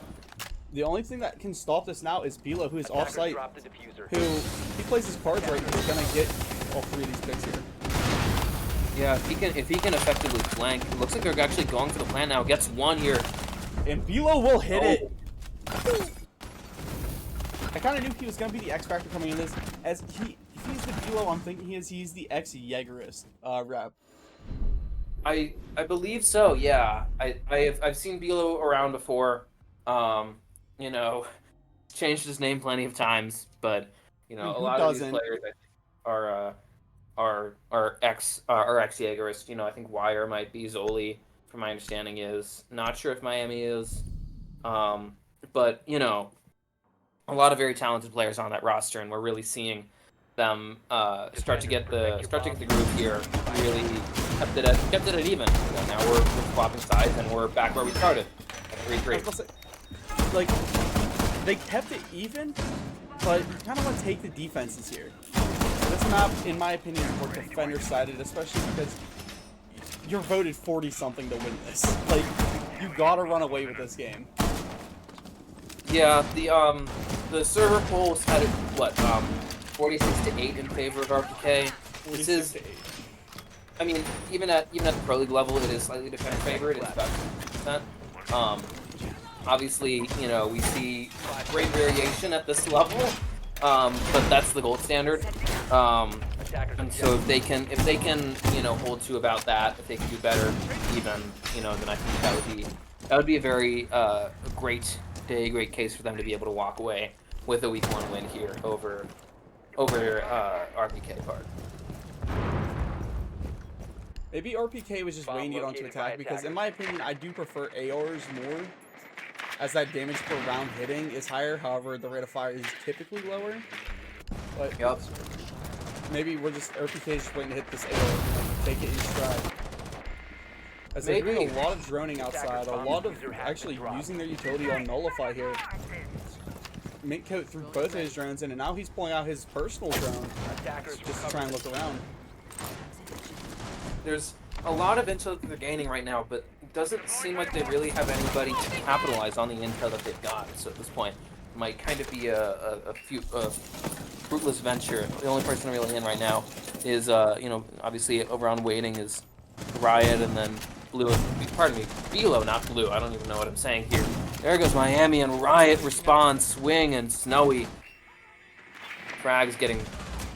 The only thing that can stop this now is Bilo, who is off site. Who he plays his cards right, he's gonna get all 3 of these picks here. Yeah, if he can effectively flank, it looks like they're actually going for the plant now. Gets 1 here. And Bilo will hit it. I kind of knew he was going to be the X Factor coming in this. As if he's the Bilo I'm thinking he's the ex-Jaegerist rep. I believe so, yeah. I've seen Bilo around before. You know, changed his name plenty of times, but you know, a lot of these players I think, are ex-Jaegerist. You know, I think Wire might be, Zoli, from my understanding, is. Not sure if Miami is. But you know, a lot of very talented players on that roster, and we're really seeing them start to get the groove here. Really kept it at even. And now we're swapping sides, and we're back where we started at 3-3. Like they kept it even, but you kind of want to take the defenses here. This map, in my opinion, is more defender-sided, especially because you're voted 40-something to win this. Like you gotta run away with this game. Yeah, the server polls had it, what, 46-8 in favor of RPK. This is, I mean, even at the Pro League level, it is slightly defender favored. It's about 50%. Obviously, you know, we see great variation at this level, but that's the gold standard. And so if they can, you know, hold to about that, if they can do better, even, you know, then I think that would be a very great case for them to be able to walk away with a week 1 win here over RPK part. Maybe RPK was just waiting it onto attack because, in my opinion, I do prefer ARs more, as that damage per round hitting is higher. However, the rate of fire is typically lower. But yep. Maybe RPK is just waiting to hit this AR and take it in stride. As they're doing a lot of droning outside, a lot of actually using their utility on Nullify here. Mintcoat threw both of his drones in, and now he's pulling out his personal drone just to try and look around. There's a lot of intel that they're gaining right now, but it doesn't seem like they really have anybody to capitalize on the intel that they've got. So at this point, it might kind of be a fruitless venture. The only person really in right now is, you know, obviously over on waiting is Riot, and then Blue, pardon me, Bilo, not Blue. I don't even know what I'm saying here. There goes Miami, and Riot responds, swing, and Snowy. Frag's getting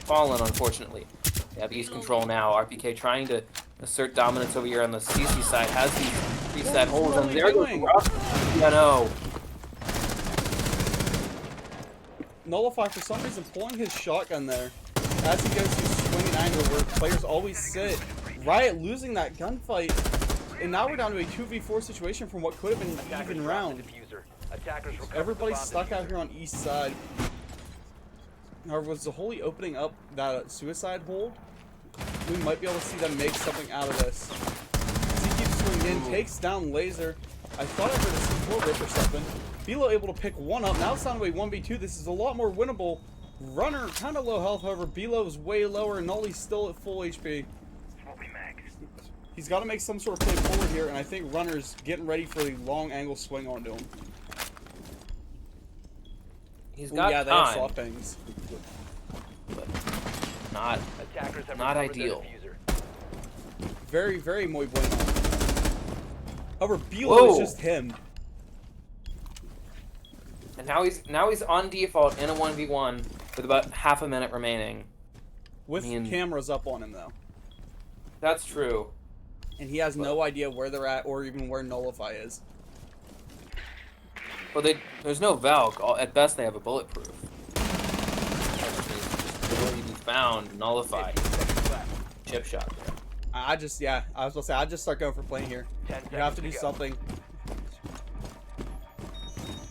fallen, unfortunately. They have East control now. RPK trying to assert dominance over here on the CC side. Has these preset holes, and there goes Ruff. Yeah, no. Nullify, for some reason, pulling his shotgun there as he goes to swing an angle where players always sit. Riot losing that gunfight, and now we're down to a 2v4 situation from what could have been an even round. Everybody's stuck out here on east side. However, with Zaholi opening up that suicide hold, we might be able to see them make something out of this. As he keeps swinging in, takes down Laser. I thought I heard a C4 rip or something. Bilo able to pick one up. Now it's down to a 1v2. This is a lot more winnable. Runner kind of low health, however, Bilo is way lower, and Nolly's still at full HP. He's got to make some sort of play forward here, and I think Runner's getting ready for the long angle swing onto him. He's got yeah, they time, have soft bangs. but not ideal. Very, very muy bueno. However, Bilo Whoa. is just him. And now he's on default in a 1v1 with about half a minute remaining. With cameras up on him, though. That's true. And he has no idea where they're at or even where Nullify is. Well, there's no Valk. At best, they have a bulletproof. The ability to be found, nullified. Chip shot there. I was gonna say, I'd just start going for plane here. You have to do something.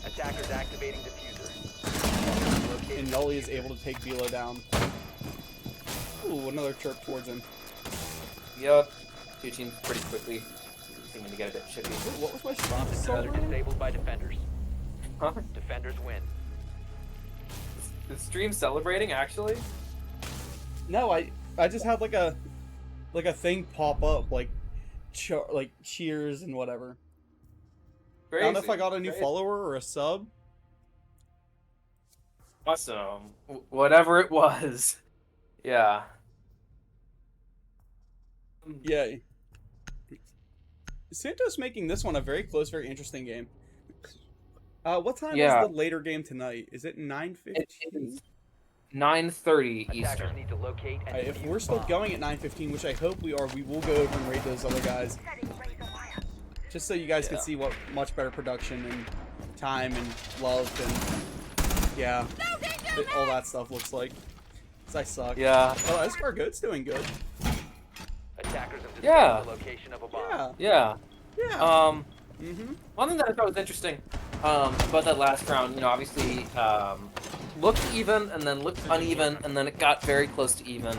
Attackers activating diffuser. And Nully is able to take Bilo down. Ooh, another chirp towards him. Yup. Switching pretty quickly. Seeming to get a bit chippy. Wait, what was my shot? Another disabled by defenders. Huh? Defenders win. The stream celebrating, actually? No, I just had like a thing pop up, like cheers and whatever. Crazy. I don't know if I got a new Crazy. follower or a sub. Awesome. Whatever it was. Yeah. Yeah. Santos making this one a very close, very interesting game. What time is the later game tonight? Is it 9:15? It is 9:30 Attackers Eastern. need to locate and If defuse we're still bomb. going at 9:15, which I hope we are, we will go over and raid those other guys. Just so you guys can Yeah. see what much better production and time and love and all that stuff looks like. 'Cause I suck. Yeah. Oh, Escargot's doing good. Attackers have discovered Yeah. the location of a bomb. Yeah. Yeah. Yeah. One thing that I thought was interesting about that last round, obviously looked even and then looked uneven and then it got very close to even.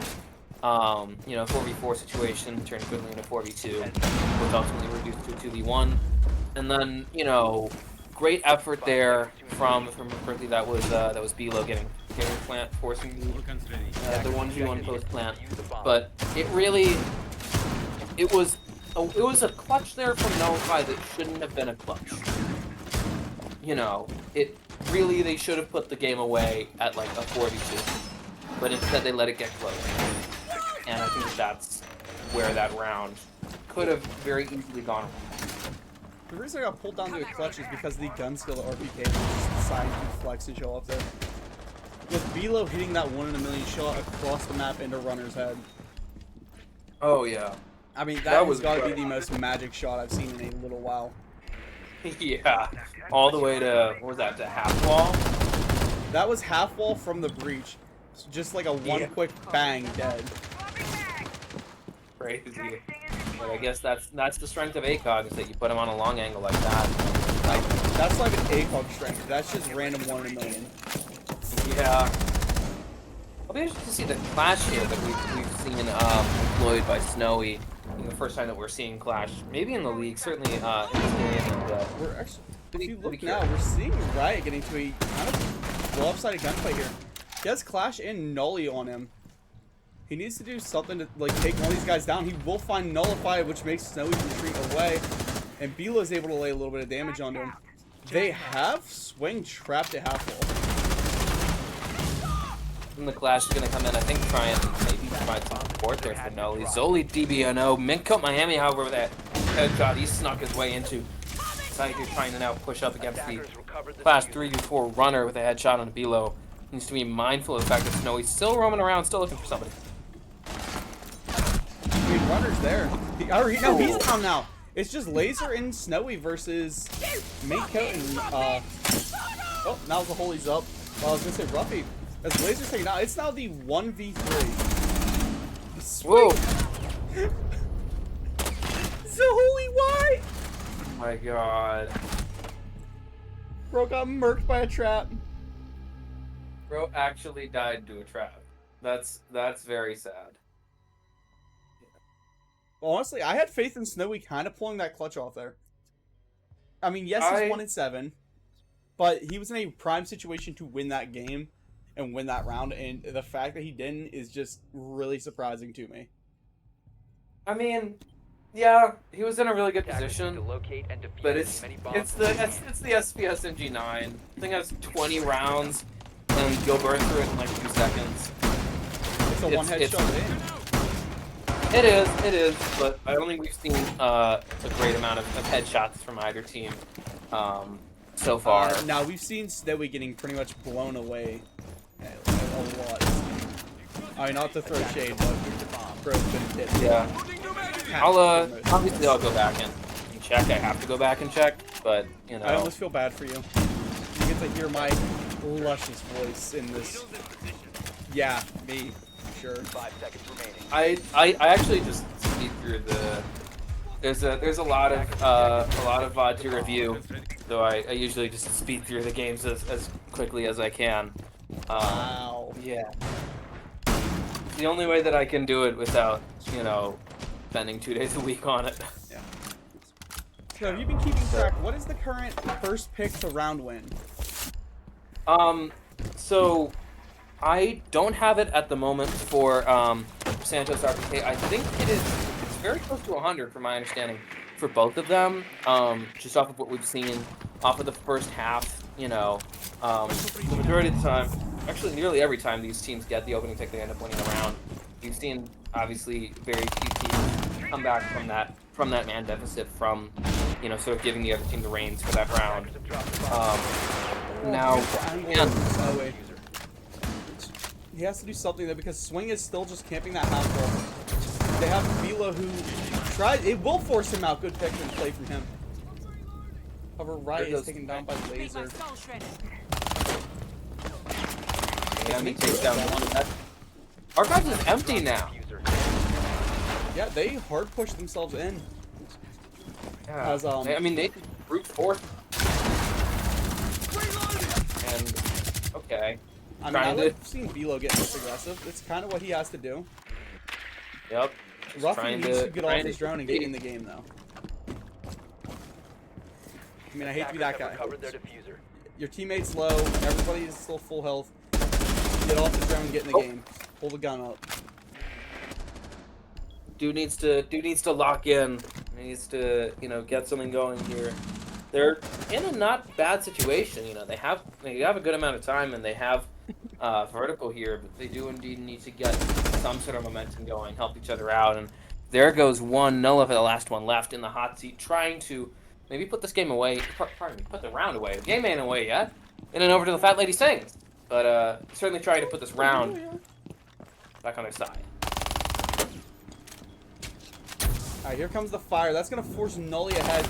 4v4 situation turned quickly into 4v2, which ultimately reduced to a 2v1. And then, great effort there from Berkeley. That was Bilo getting plant, forcing the 1v1 post plant. But it was a clutch there from Nullify that shouldn't have been a clutch. They should have put the game away at like a 4v2, but instead they let it get close. And I think that's where that round could have very easily gone wrong. The reason I got pulled down to a clutch is because the gun skill at RPK was just deciding to flex and show up there. With Bilo hitting that 1 in a million shot across the map into Runner's head. Oh yeah. I mean, That that was has got to be great. the most magic shot I've seen in a little while. Yeah. All the way to, what was that, to half wall? That was half wall from the breach. So just like a one quick bang, dead. Crazy. But I guess that's the strength of ACOG, is that you put him on a long angle like that. That's not even ACOG strength. That's just random 1 in a million. Yeah. I'll be interested to see the clash here that we've seen employed by Snowy. The first time that we're seeing clash, maybe in the league, certainly in this game. And, We're actually, if you Pretty look now, we're seeing Riot getting to a kind of lopsided gunfight here. He has Clash and Nully on him. He needs to do something to take one of these guys down. He will find Nullify, which makes Snowy retreat away, and Bilo is able to lay a little bit of damage onto him. They have Swing trapped at half wall. and the clash is going to come in, I think, try and maybe provide some support there for Nolly. Zoli DBNO. Minko Miami, however, with that headshot he snuck his way into. Saiku trying to now push up against the Clash 3v4 runner with a headshot on Bilo. Needs to be mindful of the fact that Snowy's still roaming around, still looking for somebody. I mean, Runner's there. No, he's down now. It's just Laser and Snowy versus Minko and, oh, now the Holy's up. Well, I was going to say Ruffy. As Laser's taking out, it's now the 1v3. Whoa! The Holy why? Oh my god. Bro got murked by a trap. Bro actually died to a trap. That's very sad. Well, honestly, I had faith in Snowy kind of pulling that clutch off there. I mean, yes, he's 1-7, but he was in a prime situation to win that game and win that round, and the fact that he didn't is just really surprising to me. I mean, yeah, he was in a really good Attackers need position, to locate and defuse but as many bombs it's as the they can. it's the SPS MG9. I think it has 20 rounds, and you'll burn through it in like 2 seconds. It's a one headshot in. It is, but I don't think we've seen a great amount of headshots from either team so far. Now, we've seen Snowy getting pretty much blown away a lot. I mean, not to throw shade, but bro's been hit. Yeah. Obviously I'll go back and check. I have to go back and check, but you know. I almost feel bad for you. You get to hear my luscious voice in this. Yeah, me. Sure. 5 seconds remaining. I actually just speed through the. There's a lot of VOD to review, so I usually just speed through the games as quickly as I can. Wow. Yeah. It's the only way that I can do it without, you know, spending 2 days a week on it. Yeah. So have you been keeping track? What is the current first pick to round win? So I don't have it at the moment for Santos RPK. I think it's very close to 100 from my understanding for both of them. Just off of what we've seen off of the first half, you know, the majority of the time, actually nearly every time these teams get the opening pick, they end up winning a round. You've seen obviously very few teams come back from that man deficit from, you know, sort of giving the other team the reins for that round. Now, Oh, wait. He has to do something though because Swing is still just camping that half wall. They have Vila who tried. It will force him out. Good pick and play from him. However, Riot is taken down by Laser. and he takes down one. Archives is empty now. Yeah, they hard push themselves in. Yeah. As, I mean, they brute force. And okay. I mean, I like seeing Velo get this aggressive. It's kind of what he has to do. Yep. Ruffy needs to get off his drone and get in the game, though. I mean, I hate to be that guy. Your teammate's low, everybody is still full health. Get off the drone and get in the game. Pull the gun up. Dude needs to lock in. He needs to, you know, get something going here. They're in a not bad situation, you know. They have a good amount of time and they have vertical here, but they do indeed need to get some sort of momentum going, help each other out. And there goes one Nulla for the last one left in the hot seat, trying to maybe put this game away. Pardon me, put the round away. The game ain't away yet. In and over to the Fat Lady Sings, but certainly trying to put this round back on their side. Alright, here comes the fire. That's going to force Nully ahead.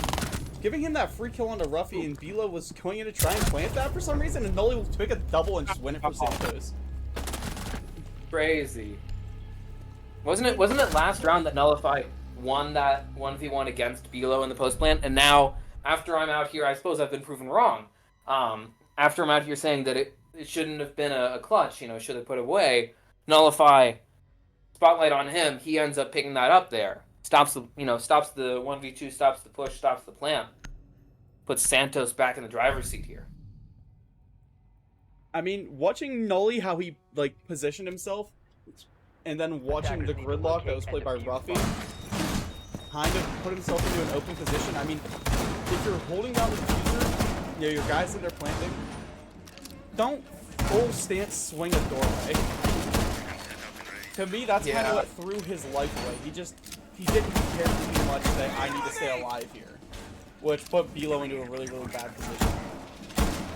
Giving him that free kill onto Ruffy, and Velo was going in to try and plant that for some reason, and Nully will pick a double and just win it for Santos. Crazy. Wasn't it last round that Nullify won that 1v1 against Velo in the post plant? And now, after I'm out here, I suppose I've been proven wrong. After I'm out here saying that it shouldn't have been a clutch, you know, should have put it away, Nullify, spotlight on him, he ends up picking that up there. Stops the 1v2, stops the push, stops the plant. Puts Santos back in the driver's seat here. I mean, watching Nully, how he, like, positioned himself, and then watching the gridlock that was played by Ruffy, kind of put himself into an open position. I mean, if you're holding down the diffuser, you know, your guys in there planting, don't full stance swing a doorway. To me, that's kind of what threw his life away. He didn't care too much that I need to stay alive here, which put Velo into a really, really bad position.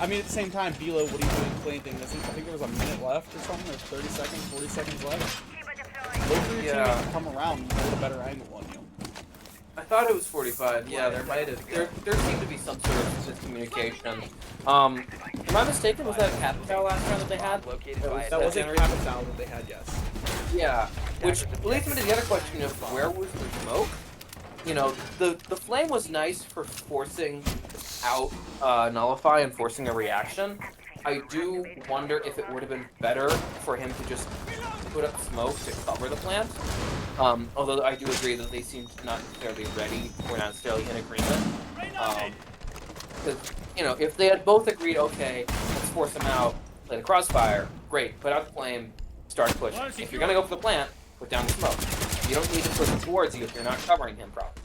I mean, at the same time, Velo, what are you doing planting? I think there was a minute left or something, or 30 seconds, 40 seconds left. Wait for your teammates to come around and hold a better angle on you. I thought it was 45. Yeah, there seemed to be some sort of miscommunication. Am I mistaken? Was that a Capital last round that they had? That was a Capital that they had, yes. Yeah, which leads me to the other question of where was the smoke? You know, the flame was nice for forcing out Nullify and forcing a reaction, I do wonder if it would have been better for him to just put up smoke to cover the plant. Although I do agree that they seemed not necessarily ready, or not necessarily in agreement. Because, you know, if they had both agreed, okay, let's force him out, play the crossfire, great, put out the flame, start pushing. If you're going to go for the plant, put down the smoke. You don't need to push him towards you if you're not covering him properly.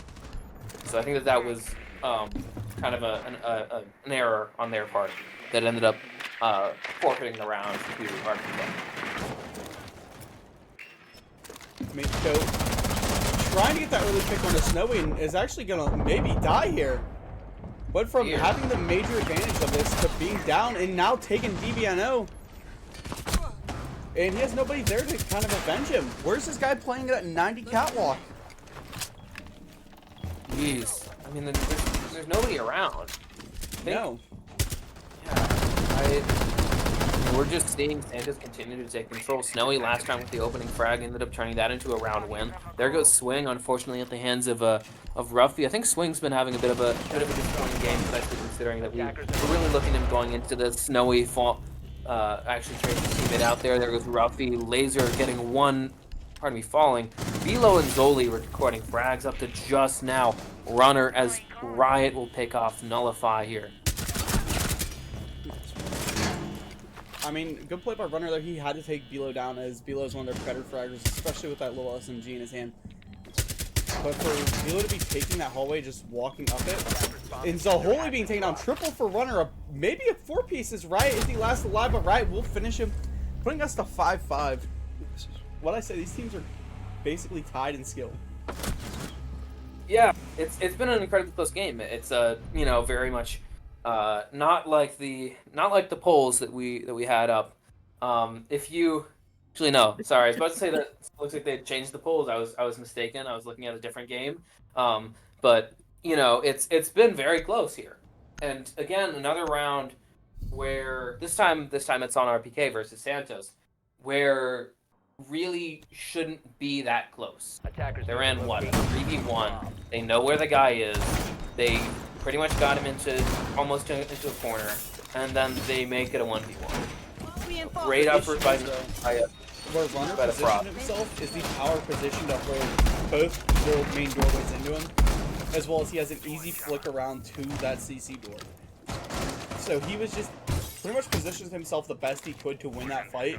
So I think that that was kind of an error on their part that ended up forfeiting the round to RPK. I mean, so trying to get that early pick on a Snowy is actually gonna maybe die here. But from having the major advantage of this to being down and now taking DBNO, and he has nobody there to kind of avenge him. Where's this guy playing that 90 catwalk? Jeez, I mean, there's nobody around. No. Yeah, we're just seeing Santos continue to take control. Snowy last round with the opening frag ended up turning that into a round win. There goes Swing, unfortunately, at the hands of Ruffy. I think Swing's been having a bit of a disappointing game, especially considering that we're really looking at him going into the Snowy fall. Actually trying to team it out there. There goes Ruffy. Laser getting one, pardon me, falling. Velo and Zoli recording frags up to just now. Runner as Riot will pick off Nullify here. I mean, good play by Runner there. He had to take Velo down as Velo is one of their better fraggers, especially with that little SMG in his hand. But for Velo to be taking that hallway, just walking up it, and Zaholi being taken down, triple for Runner, maybe a 4-piece is Riot if he lasts alive, but Riot will finish him, putting us to 5-5. What I say, these teams are basically tied in skill. Yeah, it's been an incredibly close game. It's you know, very much not like the polls that we had up. If you actually no, sorry, I was about to say that it looks like they changed the polls. I was mistaken. I was looking at a different game. But you know, it's been very close here. And again, another round where this time it's on RPK versus Santos, where really shouldn't be that close. They're in what, 3v1. They know where the guy is. They pretty much got him almost into a corner, and then they make it a 1v1. Great effort by where Runner positioned himself is the power position to hold both the main doorways into him, as well as he has an easy flick around to that CC door. So he was just pretty much positioned himself the best he could to win that fight.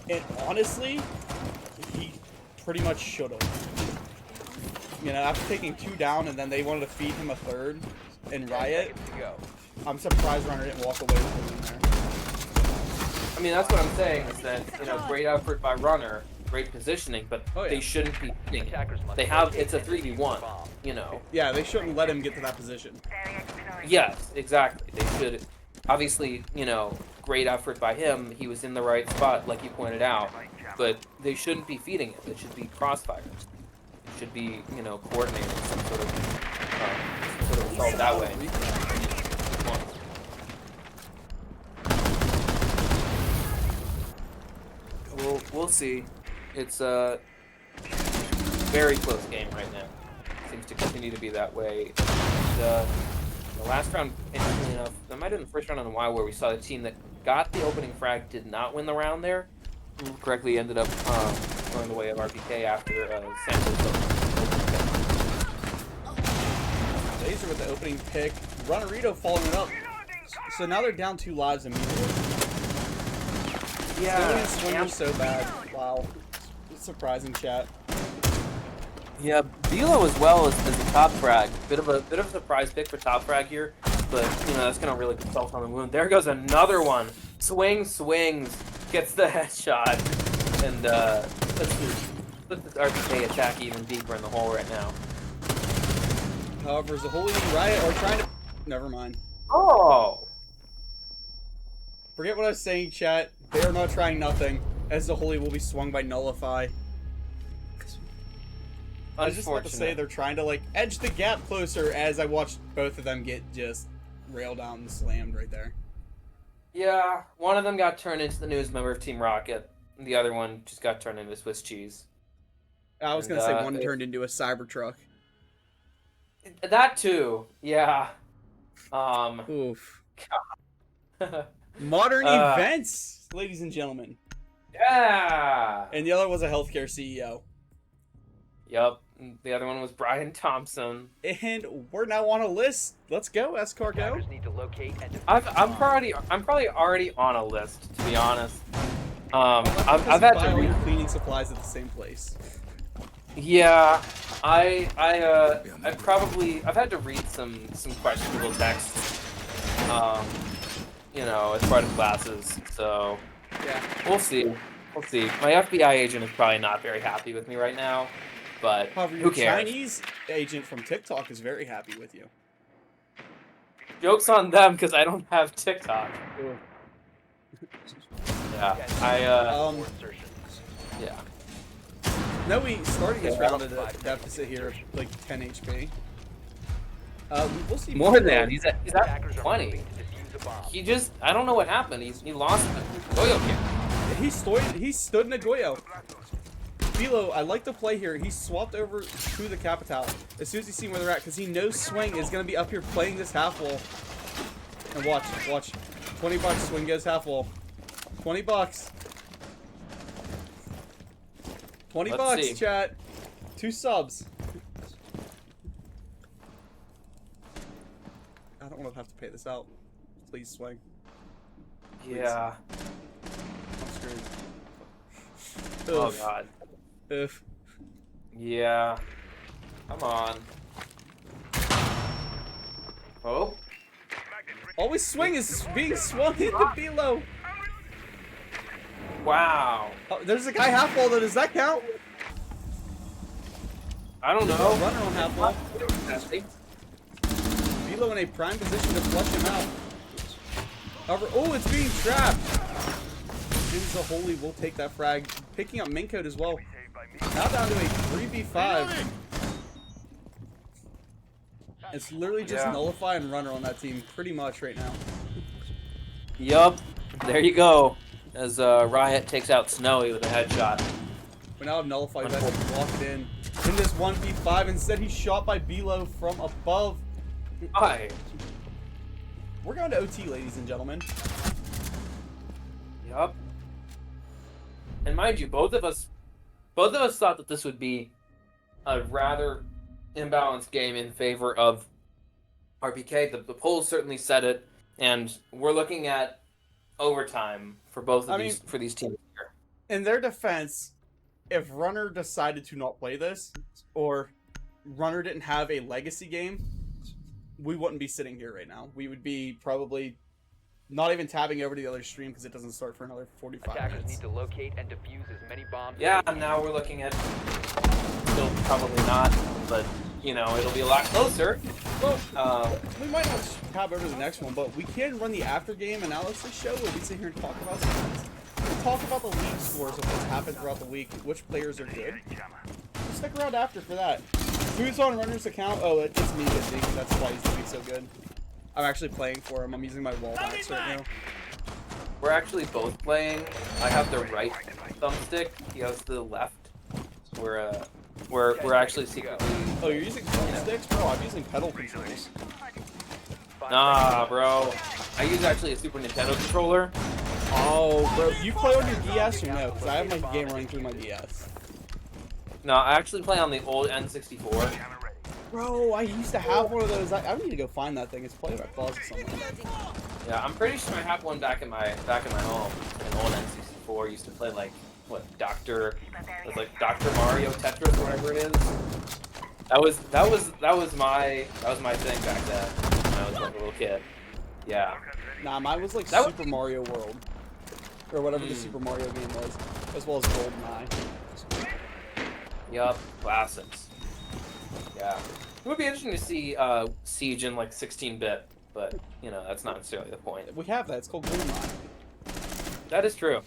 And honestly, he pretty much should have. You know, after taking 2 down and then they wanted to feed him a 3rd in Riot, I'm surprised Runner didn't walk away with the win there. I mean, that's what I'm saying, is that, you know, great effort by Runner, great positioning, but they shouldn't be hitting it. It's a 3v1, you know. Yeah, they shouldn't let him get to that position. Yes, exactly. They should, obviously, you know, great effort by him. He was in the right spot, like you pointed out, but they shouldn't be feeding it. It should be crossfires. It should be, you know, coordinating some sort of assault that way. We'll see. It's a very close game right now. Seems to continue to be that way. The last round, interestingly enough, that might have been the first round on a while where we saw the team that got the opening frag did not win the round there. Correctly ended up going the way of RPK after Santos. Laser with the opening pick. Runnerito following it up. So now they're down 2 lives immediately. Yeah, Swing so bad. Wow. It's surprising, chat. Yeah, Velo as well as a top frag. Bit of a surprise pick for top frag here, but you know that's gonna really put salt on the wound. There goes another one. Swings, gets the headshot, and puts this RPK attack even deeper in the hole right now. However, Zaholi and Riot are trying to. Never mind. Oh. Forget what I was saying, chat. They are not trying nothing, as Zaholi will be swung by Nullify. I was just about to say they're trying to like edge the gap closer as I watched both of them get just railed out and slammed right there. Yeah, one of them got turned into the newest member of Team Rocket, and the other one just got turned into Swiss cheese. I was gonna say one turned into a Cybertruck. That too, yeah. Oof. Modern Uh. events, ladies and gentlemen. Yeah. And the other was a healthcare CEO. Yup. The other one was Brian Thompson. And we're now on a list. Let's go, Escar, go. Attackers need to locate and defuse I'm the bomb. I'm probably already on a list, to be honest. I've I've had buy to all read. your cleaning supplies at the same place. Yeah, I've had to read some questionable texts. You know, as part of classes. So Yeah. we'll see. We'll see. My FBI agent is probably not very happy with me right now, but However, who your cares? Chinese agent from TikTok is very happy with you. Joke's on them because I don't have TikTok. Ooh. Yeah, Um, Insertion. yeah. No, we started this Yeah. round at a deficit here of like 10 HP. We'll see. More than he's at Attackers are 20. moving to defuse the bomb. He just I don't know what happened. He lost the Goyo kick. He stood in a Goyo. Philo, I like the play here. He swapped over to the Capital as soon as he's seen where they're at, because he knows Swing is going to be up here playing this half wall. And watch. $20, Swing goes half wall. $20. $20, Let's see. chat. 2 subs. I don't want to have to pay this out. Please, Swing. Yeah. I'm screwed. Oh Oof. god. Oof. Yeah. Come on. Oh. Always Swing is being swung into Philo. Wow. Oh, there's a guy half wall though. Does that count? I don't No. know. Runner on half wall. Nasty. Philo in a prime position to flush him out. However, oh, it's being trapped. James the Holy will take that frag. Picking up Mincode as well. Now down to a 3v5. It's literally just Yeah. Nullify and Runner on that team pretty much right now. Yup. There you go. As Riot takes out Snowy with a headshot. We now have Nullify who has to walk in this 1v5. Instead, he's shot by Bilo from above. Hi. We're going to OT, ladies and gentlemen. Yup. And mind you, both of us thought that this would be a rather imbalanced game in favor of RPK. The polls certainly said it, and we're looking at overtime for both of these teams here. In their defense, if Runner decided to not play this, or Runner didn't have a legacy game, we wouldn't be sitting here right now. We would be probably not even tabbing over to the other stream because it doesn't start for another 45 Attackers minutes. need to locate and defuse as many bombs. Yeah, as they can. now we're looking at still probably not, but you know it'll be a lot closer. Well, we might not tab over to the next one, but we can run the after game analysis show where we sit here and talk about some things. We talk about the league scores of what's happened throughout the week, which players are good. Stick around after for that. Who's on Runner's account? Oh, it's me, busy. That's why he's doing so good. I'm actually playing for him. I'm using my wall hacks right now. We're actually both playing. I have the right thumbstick. He has the left. We're actually secretly. Oh, you're using thumbsticks? Bro, I'm using pedal controls. Nah, bro. I use actually a Super Nintendo controller. Oh, bro, you play on your DS or no? Because I have my game running through my DS. No, I actually play on the old N64. Bro, I used to have one of those. I need to go find that thing. It's playing in my closet somewhere. Yeah, I'm pretty sure I have one back in my home. An old N64. Used to play like what Doctor Mario Tetris or whatever it is. That was my thing back then when I was like a little kid. Yeah. Nah, mine was like That was- Super Mario World. Or whatever the Super Mario game was. As well as GoldenEye. Yup. Classics. Yeah. It would be interesting to see Siege in like 16-bit, but you know that's not necessarily the point. We have that. It's called GoldenEye. That is true.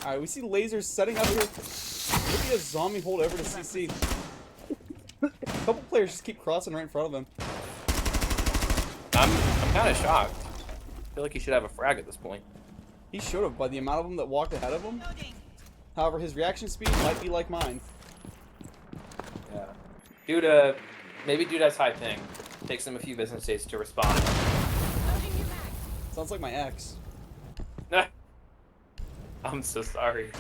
Alright, we see lasers setting up here. Maybe a zombie hold over to CC. A couple players just keep crossing right in front of him. I'm kind of shocked. I feel like he should have a frag at this point. He should have, by the amount of them that walked ahead of him. However, his reaction speed might be like mine. Yeah. Dude, maybe dude has high ping. Takes him a few business days to respond. Sounds like my ex. I'm so sorry.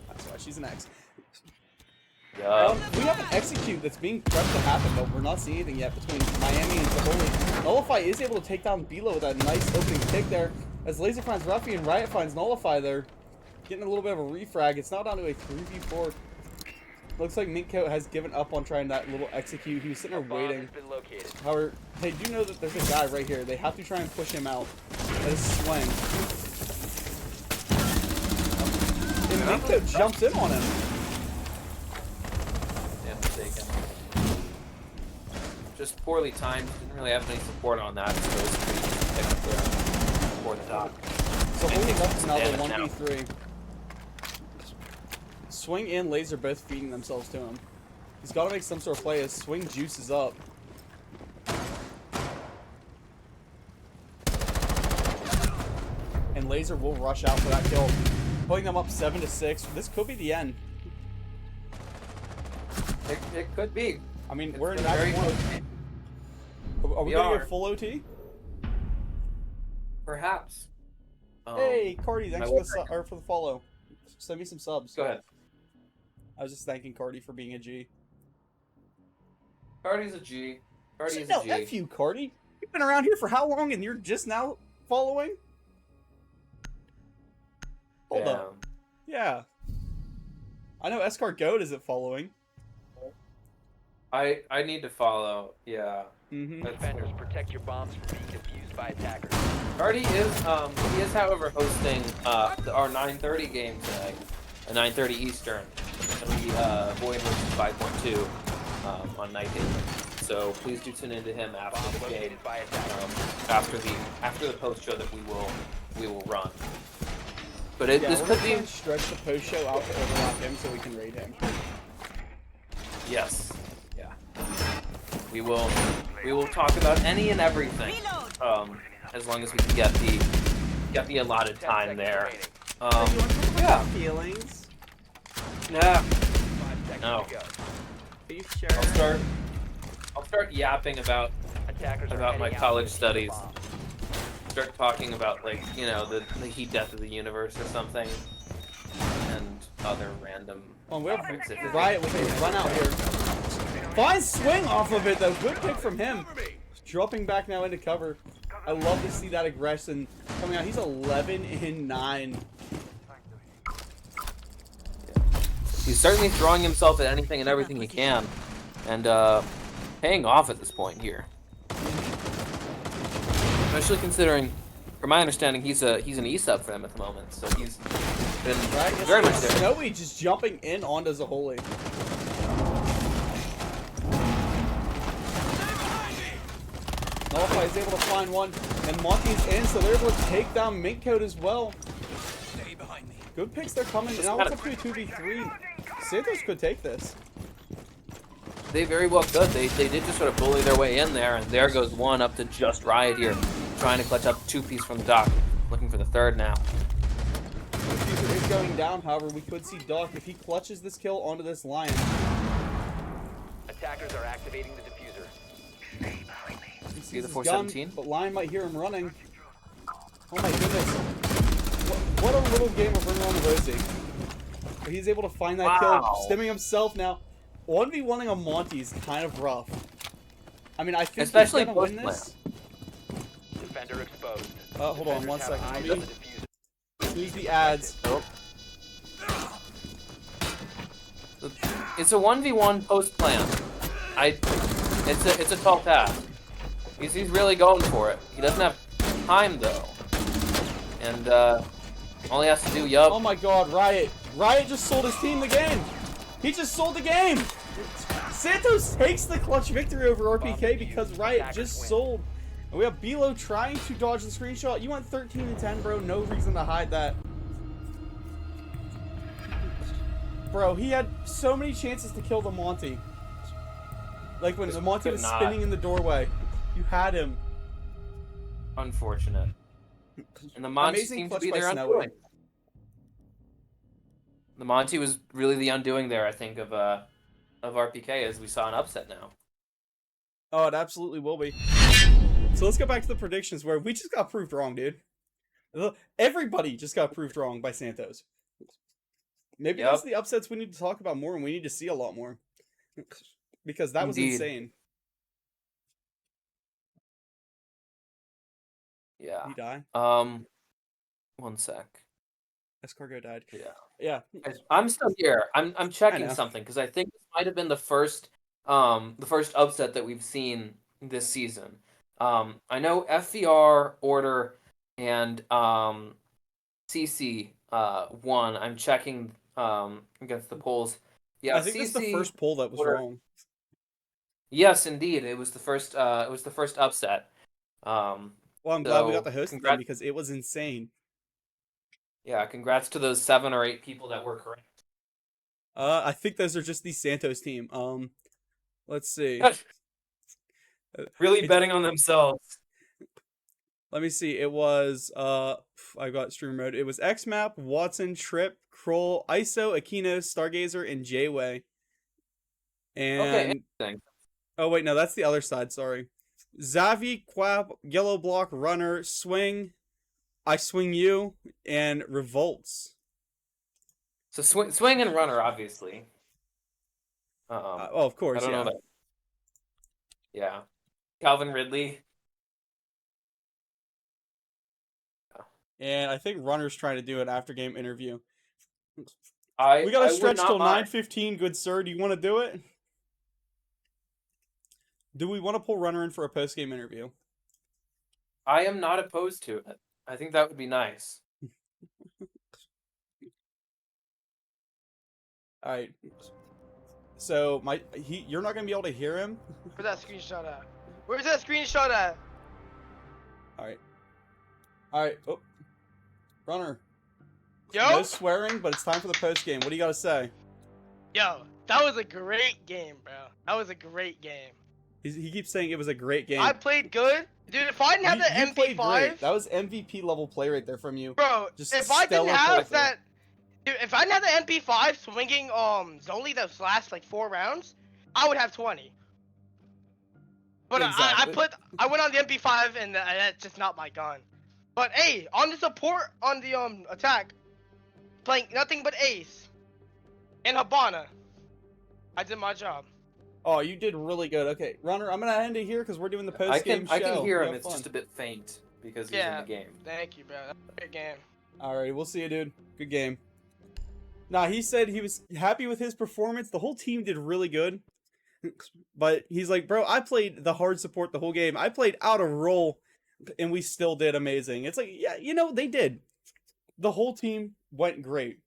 That's why she's an X. Yeah. We have an execute that's being prepped to happen, but we're not seeing anything yet between Miami and Zaholi. Nullify is able to take down Bilo with that nice opening kick there. As Laser finds Ruffy and Riot finds Nullify there. Getting a little bit of a refrag. It's now down to a 3v4. Looks like Mintcoat has given up on trying that little execute. He was sitting there waiting. However, they do know that there's a guy right here. They have to try and push him out. That is Swing. And Mintcoat jumps in on him. Yeah, mistaken. Just poorly timed. Didn't really have any support on that. So it's pretty pick up there for the top. So only left now the Damage now. 1v3. Swing and Laser both feeding themselves to him. He's got to make some sort of play as Swing juices up. And Laser will rush out for that kill. Putting them up 7-6. This could be the end. It could be. I mean, It's we're in been match very 1. Are we We going to are. go full OT? Perhaps. Hey, Cardi, thanks my for the, website. for the follow. Send me some subs. Go ahead. I was just thanking Cardi for being a G. Cardi's a G. Cardi is No, a G. F you, Cardi. You've been around here for how long and you're just now following? Hold Damn. up. Yeah. I know Escar Goat isn't following. I need to follow. Yeah. Mm-hmm. Defenders, protect your bombs from being defused by attackers. Cardi is he is however hosting our 9:30 game today, at 9:30 Eastern. It'll be Void versus 5.2 on night game. So please do tune into him after Bomb the game, located by attackers. after the post show that we will run. But it, Yeah, this we're could gonna be try and stretch the post show out to overlap him so we can raid him. yes, yeah. We will talk about any and everything, as long as we can get the allotted 10 time seconds there. remaining. Yeah. Feelings? Nah. 5 seconds No. to go. Are you sure? I'll start yapping about Attackers are my heading out college to the studies. bomb. Start talking about the heat death of the universe or something, and other random Oh, we have topics. If- Riot with a run out here. Fine swing off of it though. Good pick from him. Dropping back now into cover. I love to see that aggression coming out. He's 11-9. He's certainly throwing himself at anything and everything he can, and paying off at this point here. Especially considering, from my understanding, he's an E-sub for them at the moment, so he's been Right? very much there. Snowy just jumping in onto Zaholi. Nullify is able to find one, and Monty's in, so they're able to take down Mintcoat as well. Good picks, they're coming. Now it's up to a 2v3. Santos could take this. They very well could. They did just sort of bully their way in there, and there goes one up to just Riot here, trying to clutch up 2-piece from the dock, looking for the third now. Diffuser is going down, however, we could see Doc if he clutches this kill onto this Lion. Attackers are activating the diffuser. He See the sees his gun, 417? but Lion might hear him running. Oh my goodness. What a little game of Ring on the Rosie. But he's able to find that Wow. kill, stimming himself now. 1v1ing a Monty is kind of rough. I mean, I think Especially he's gonna win post-plant. this. Defender exposed. Hold on one Defenders have second. eyes Let on me the diffuser. snooze the ads. Nope. It's a 1v1 post plan. It's a tall task. He's really going for it. He doesn't have time though, and all he has to do, Oh my god, Riot. Riot just sold his team the game. He just sold the game. Santos takes the clutch victory over RPK because Riot just sold. And we have Bilo trying to dodge the screenshot. You went 13-10, bro. No reason to hide that. Bro, he had so many chances to kill the Monty. Like when the Monty was could not. spinning in the doorway. You had him. Unfortunate. And the Monty Amazing seemed to clutch be by their Snowy. undoing. The Monty was really the undoing there, I think, of RPK, as we saw an upset now. Oh, it absolutely will be. So let's go back to the predictions where we just got proved wrong, dude. Everybody just got proved wrong by Santos. Maybe Yep. those are the upsets we need to talk about more, and we need to see a lot more. Because that was Indeed. insane. Yeah. Did he die? 1 sec. Escargot died. Yeah. Yeah. I'm still here. I'm checking know. something because I think this might have been the first upset that we've seen this season. I know FVR, Order, and CC won. I'm checking against the polls. Yeah, I think this is the CC first poll that was Order. wrong. Yes, indeed, it was the first. It was the first upset. Well, I'm glad we got So to host it then congrats. because it was insane. Yeah, congrats to those 7 or 8 people that were correct. I think those are just the Santos team. Let's see. Really It's- betting on themselves. Let me see. It was I got stream mode. It was XMap, Watson, Trip, Kroll, ISO, Aquino, Stargazer, and Jayway. Okay, And interesting. oh wait, no, that's the other side. Sorry. Zavi, Quap, Yellow Block, Runner, Swing, I Swing You, and Revolts. So swing and runner, obviously. Oh, of course, I don't yeah. know that. Yeah, Calvin Ridley. And I think Runner's trying to do an after game interview. We got I to would stretch not till mind. 9:15. Good sir, do you want to do it? Do we want to pull Runner in for a post game interview? I am not opposed to it. I think that would be nice. All right. So you're not gonna be able to hear him. Where's that screenshot at? Where's that screenshot at? All right. All right. Oh, Runner. Yo, No swearing, but it's time for the post game. What do you got to say? yo, that was a great game, bro. That was a great game. He keeps saying it was a great game. I played good, dude. If I didn't have You the played great. MP5, That was MVP level play right there from you. bro. Just If I didn't stellar have play. that, dude, if I didn't have the MP5 swinging Zonly those last like 4 rounds, I would have 20. But Exactly. I went on the MP5 and that's just not my gun. But hey, on the support on the attack, playing nothing but Ace and Habana. I did my job. Oh, you did really good. Okay, Runner, I'm gonna end it here because we're doing the post game show. I can hear You him. have It's fun. just a bit faint because he's Yeah. in the game. Thank you, bro. That's a great game. Alright, we'll see you, dude. Good game. Nah, he said he was happy with his performance. The whole team did really good. But he's like, bro, I played the hard support the whole game. I played out of role, and we still did amazing. It's like, yeah, they did. The whole team went great.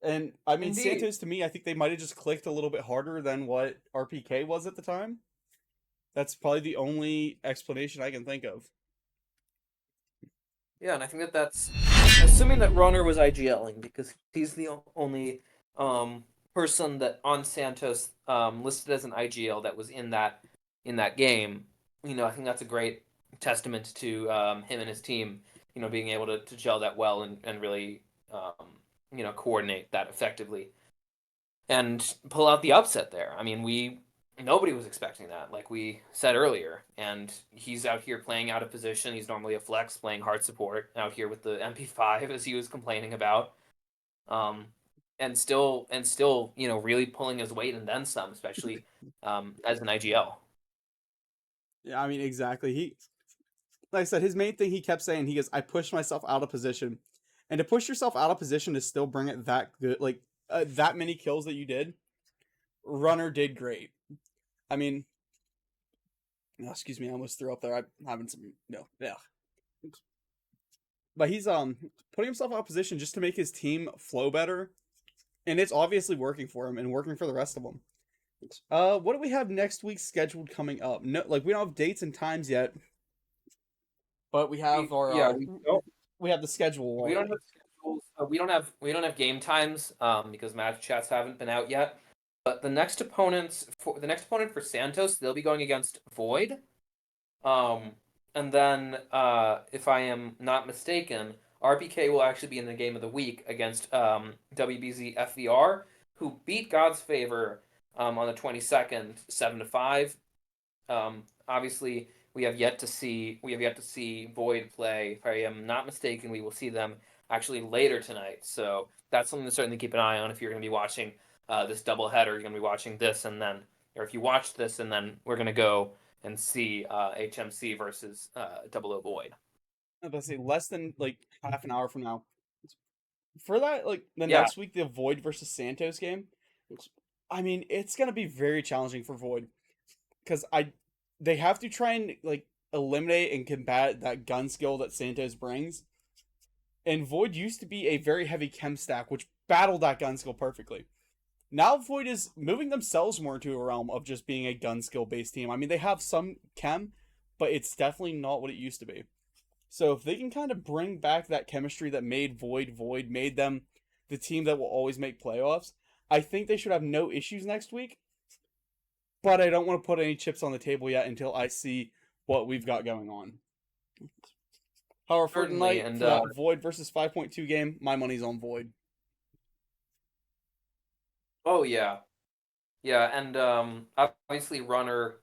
And, I mean, Indeed. Santos, to me, I think they might have just clicked a little bit harder than what RPK was at the time. That's probably the only explanation I can think of. Yeah, and I think that's assuming that Runner was IGLing because he's the only person that on Santos listed as an IGL that was in that game. I think that's a great testament to him and his team. Being able to gel that well and really coordinate that effectively and pull out the upset there. I mean, nobody was expecting that, like we said earlier. And he's out here playing out of position. He's normally a flex, playing hard support out here with the MP5, as he was complaining about. And still, really pulling his weight and then some, especially as an IGL. Yeah, I mean, exactly. Like I said, his main thing he kept saying, he goes, I pushed myself out of position. And to push yourself out of position to still bring it that good, like that many kills that you did, Runner did great. I mean, excuse me, I almost threw up there. I'm having some, yeah. But he's putting himself out of position just to make his team flow better. And it's obviously working for him and working for the rest of them. What do we have next week scheduled coming up? No, like we don't have dates and times yet. But we have we have the schedule. We don't have schedules. We don't have game times because match chats haven't been out yet. But the next opponent for Santos, they'll be going against Void. And then if I am not mistaken, RPK will actually be in the game of the week against WBZ FVR, who beat God's Favor on the 22nd 7-5. Obviously, We have yet to see Void play. If I am not mistaken, we will see them actually later tonight. So that's something to certainly keep an eye on if you're going to be watching this doubleheader. You're going to be watching this, and then, or if you watch this, and then we're going to go and see HMC versus Double O Void. I'm about to say less than like half an hour from now. For that, like the Yeah. next week, the Void versus Santos game. I mean, it's gonna be very challenging for Void because they have to try and like eliminate and combat that gun skill that Santos brings. And Void used to be a very heavy chem stack, which battled that gun skill perfectly. Now Void is moving themselves more into a realm of just being a gun skill based team. I mean, they have some chem, but it's definitely not what it used to be. So if they can kind of bring back that chemistry that made Void, made them the team that will always make playoffs, I think they should have no issues next week. But I don't want to put any chips on the table yet until I see what we've got going on. However, for Certainly, tonight, and for that Void versus 5.2 game, my money's on Void. oh yeah, yeah, and obviously Cardi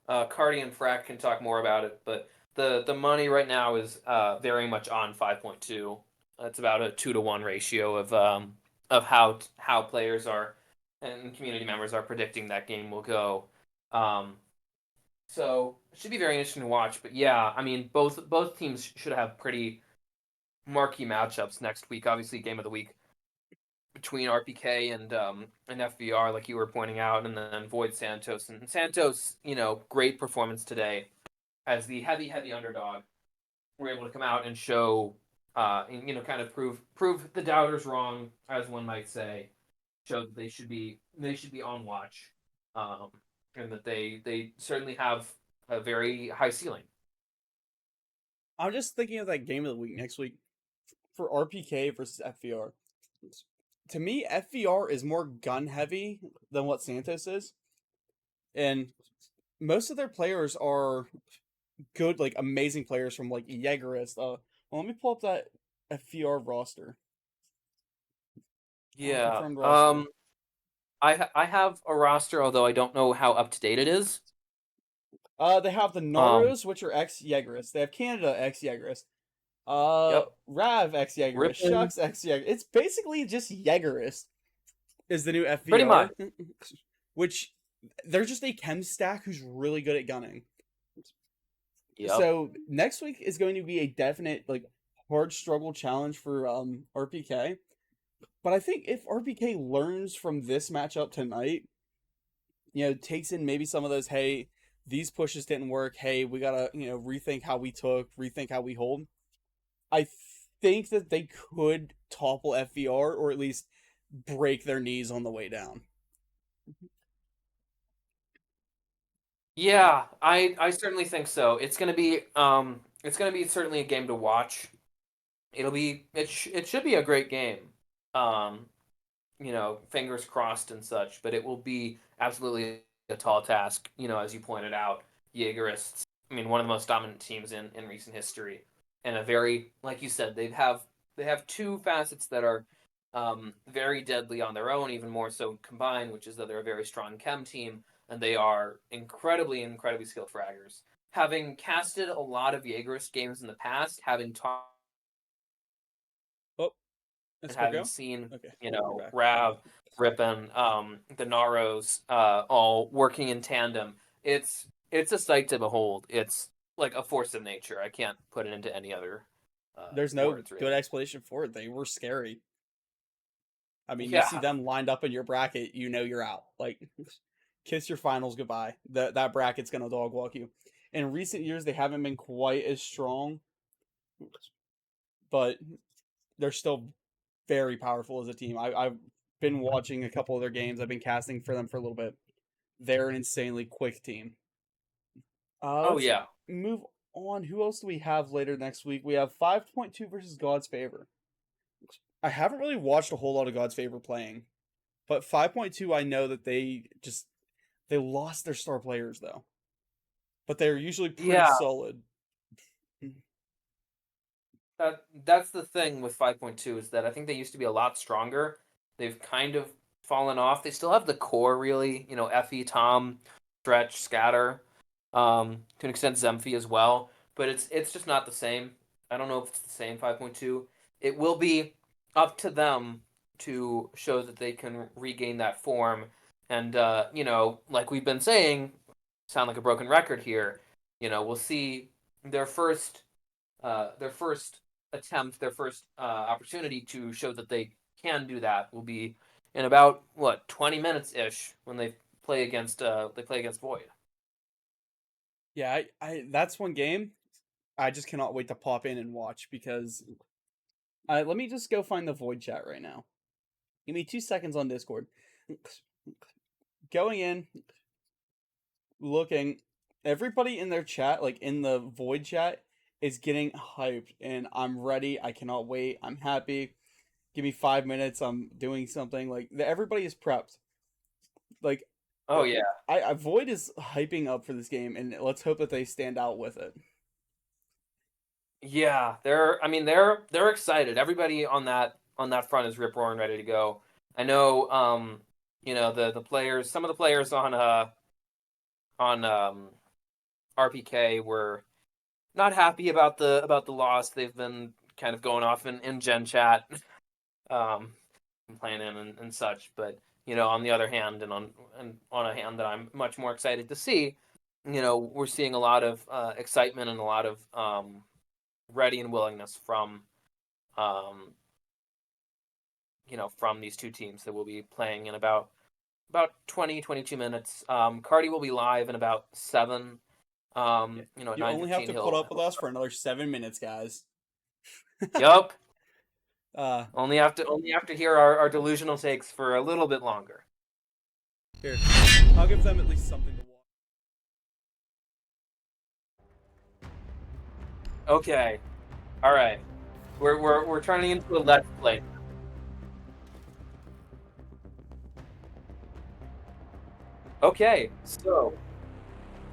and Frack can talk more about it, but the money right now is very much on 5.2. It's about a 2-to-1 ratio of how players are and community members are predicting that game will go. So it should be very interesting to watch. But yeah, I mean both teams should have pretty marquee matchups next week. Obviously, game of the week between RPK and FVR, like you were pointing out, and then Void Santos. And Santos, great performance today as the heavy underdog. We're able to come out and show, and, kind of prove the doubters wrong, as one might say. Show that they should be on watch, and that they certainly have a very high ceiling. I'm just thinking of that game of the week next week for RPK versus FVR. To me, FVR is more gun heavy than what Santos is. And most of their players are good, like amazing players from like Jaegerist. Well, let me pull up that FVR roster. Yeah. Confirmed roster. I have a roster, although I don't know how up to date it is. They have the Naros, which are ex Jaegerist. They have Canada ex Jaegerist. Yep. Rav ex Jaegerist. Rippin'. Shucks ex Jaegerist. It's basically just Jaegerist is the new FVR. Pretty much. Which they're just a chem stack who's really good at gunning. Yep. So next week is going to be a definite like hard struggle challenge for RPK. But I think if RPK learns from this matchup tonight, takes in maybe some of those, hey, these pushes didn't work. Hey, we gotta, rethink how we rethink how we hold. I think that they could topple FVR or at least break their knees on the way down. Yeah, I certainly think so. It's gonna be certainly a game to watch. It should be a great game. Um, fingers crossed and such, but it will be absolutely a tall task. As you pointed out, Jaegerists. I mean, one of the most dominant teams in recent history, and a very, like you said, they have two facets that are very deadly on their own, even more so combined, which is that they're a very strong chem team, and they are incredibly skilled fraggers. Having casted a lot of Jaegerist games in the past, having talked and having seen, Okay. Rav, Rippin, the Naros, all working in tandem, it's a sight to behold. It's like a force of nature. I can't put it into any other. There's no words, really. good explanation for it. They were scary. I mean, you Yeah. see them lined up in your bracket, you're out. Like, kiss your finals goodbye. That bracket's gonna dog walk you. In recent years, they haven't been quite as strong, but they're still very powerful as a team. I've been watching a couple of their games. I've been casting for them for a little bit. They're an insanely quick team. Let's Yeah. move on. Who else do we have later next week? We have 5.2 versus God's Favor. I haven't really watched a whole lot of God's Favor playing, but 5.2, I know that they lost their star players though, but they're usually pretty solid. That's the thing with 5.2 is that I think they used to be a lot stronger. They've kind of fallen off. They still have the core, really. Effie, Tom, Stretch, Scatter, To an extent Zemphy as well, but it's just not the same. I don't know if it's the same 5.2. It will be up to them to show that they can regain that form, and like we've been saying, sound like a broken record here. We'll see their first attempt, their first opportunity to show that they can do that will be in about 20 minutes ish when they play against Void. Yeah, I that's one game I just cannot wait to pop in and watch because let me just go find the Void chat right now. Give me 2 seconds on Discord. Going in, looking, everybody in their chat, like in the Void chat, is getting hyped, and I'm ready. I cannot wait. I'm happy. Give me 5 minutes. I'm doing something. Like everybody is prepped. Like, Oh yeah. I Void is hyping up for this game, and let's hope that they stand out with it. Yeah, they're excited. Everybody on that front is rip roaring ready to go. I know the players, some of the players on RPK were not happy about the loss. They've been kind of going off in Gen chat, complaining and such. But on the other hand, and on a hand that I'm much more excited to see, we're seeing a lot of excitement and a lot of ready and willingness from from these two teams that will be playing in about 20-22 minutes. Cardi will be live in about 7. You only have to put up with us for another 7 minutes, guys. Yup. Uh, Only have to hear our delusional takes for a little bit longer. Here, I'll give them at least something to watch. Okay. All right. We're turning into a let's play. Okay, so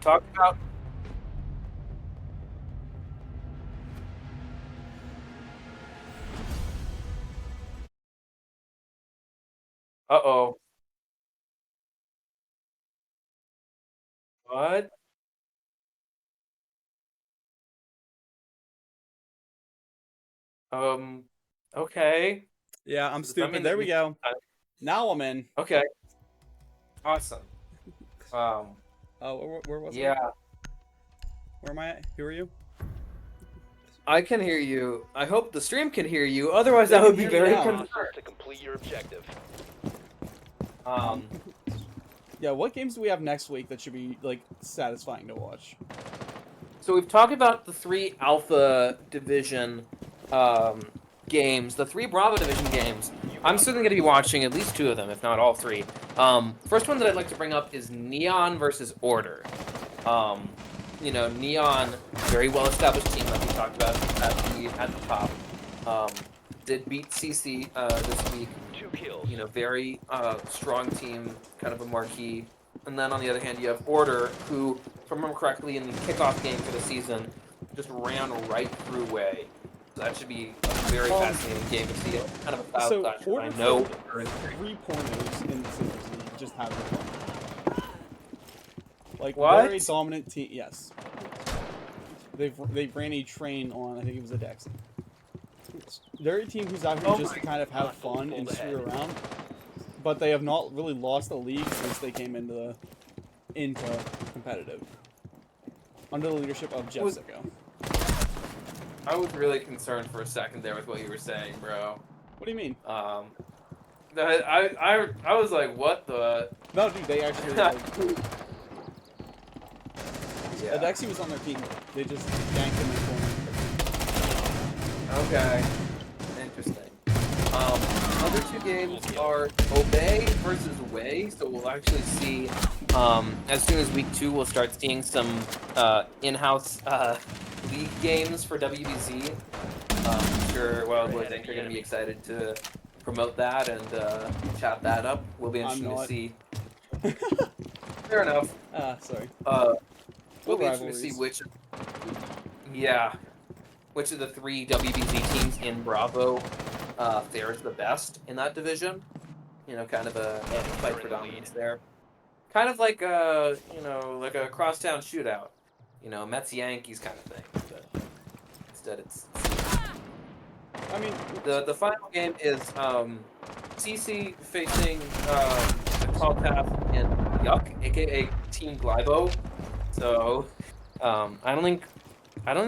talk about. Uh-oh. What? Um. Okay. Yeah, I'm So does that mean stupid. that There we go. Now I'm in. Okay. Awesome. Where was I? Yeah. Where am I at? Who are you? I can hear you. I hope the stream can hear you. Otherwise, They I can would be hear me very now. concerned. To complete your objective. Yeah, what games do we have next week that should be like satisfying to watch? So we've talked about the 3 Alpha Division games, the 3 Bravo Division games. I'm certainly going to be watching at least 2 of them, if not all 3. First one that I'd like to bring up is Neon versus Order. Neon, very well-established team, like we talked about at the top. Did beat CC this week. 2 kills. Very strong team, kind of a marquee. And then on the other hand, you have Order, who, if I remember correctly, in the kickoff game for the season, just ran right through Way. So that should be a very fascinating game to see. It kind of a foul clash. Order I know. 3 pornos in the Scissors League, just having fun. Like What? very dominant team. Yes, they ran a train on. I think it was a Dex. They're a team who's out here just to kind of have fun and screw around, but they have not really lost the league since they came into competitive under the leadership of Jeff Sicko. I was really concerned for a second there with what you were saying, bro. What do you mean? I was like, what the? No, dude, they actually. Like, Yeah. Adexi was on their team. They just ganked him in corner. Okay. Interesting. Other 2 games are Obey versus Way, so we'll actually see, as soon as week 2, we'll start seeing some in-house league games for WBZ. I'm sure Wild Boys Inc. are going to be excited to promote that and chat that up. Will be interesting to see. Fair enough. Sorry. We'll be interested to see which of the 3 WBZ teams in Bravo fares the best in that division. Kind of a fight for dominance there. kind of like a like a crosstown shootout, Mets Yankees kind of thing. But instead, it's I mean, the final game is CC facing the Tall Tap and Yuck, aka Team Glybo. So I don't think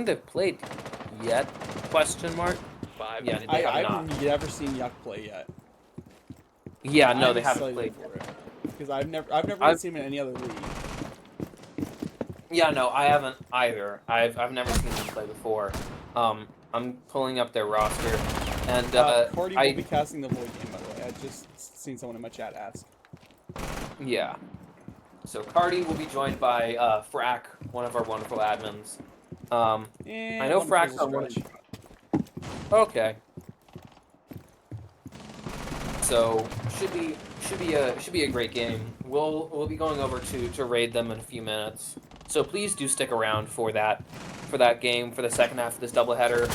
they've played yet. Question mark. 5 Yeah, minutes. they have not. I've never seen Yuck play yet. Yeah, no, I'm they haven't excited played. for it because I've never really I've- seen him in any other league. Yeah, no, I haven't either. I've never seen them play before. I'm pulling up their roster, and Cardi will be casting the Void game, by the way. I just seen someone in my chat ask. yeah. So Cardi will be joined by Frack, one of our wonderful admins. I know Frack's on one. stretch. Okay. So should be a great game. We'll be going over to raid them in a few minutes. So please do stick around for that game for the second half of this doubleheader.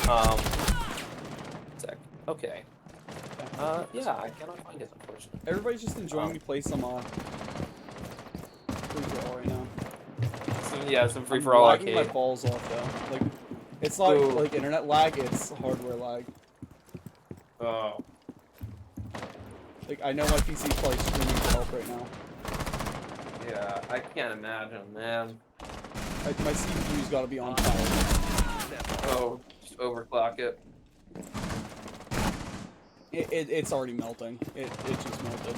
Okay. Yeah, I cannot find it unfortunately. Everybody's just enjoying me play some free for all right now. Some free for I'm all lagging arcade. my balls off though. Like, it's not Ooh. like internet lag; it's hardware lag. Oh. Like, I know my PC's probably screaming for help right now. Yeah, I can't imagine, man. Like, my CPU's got to be on fire. Oh, just overclock it. It's already melting. It just melted.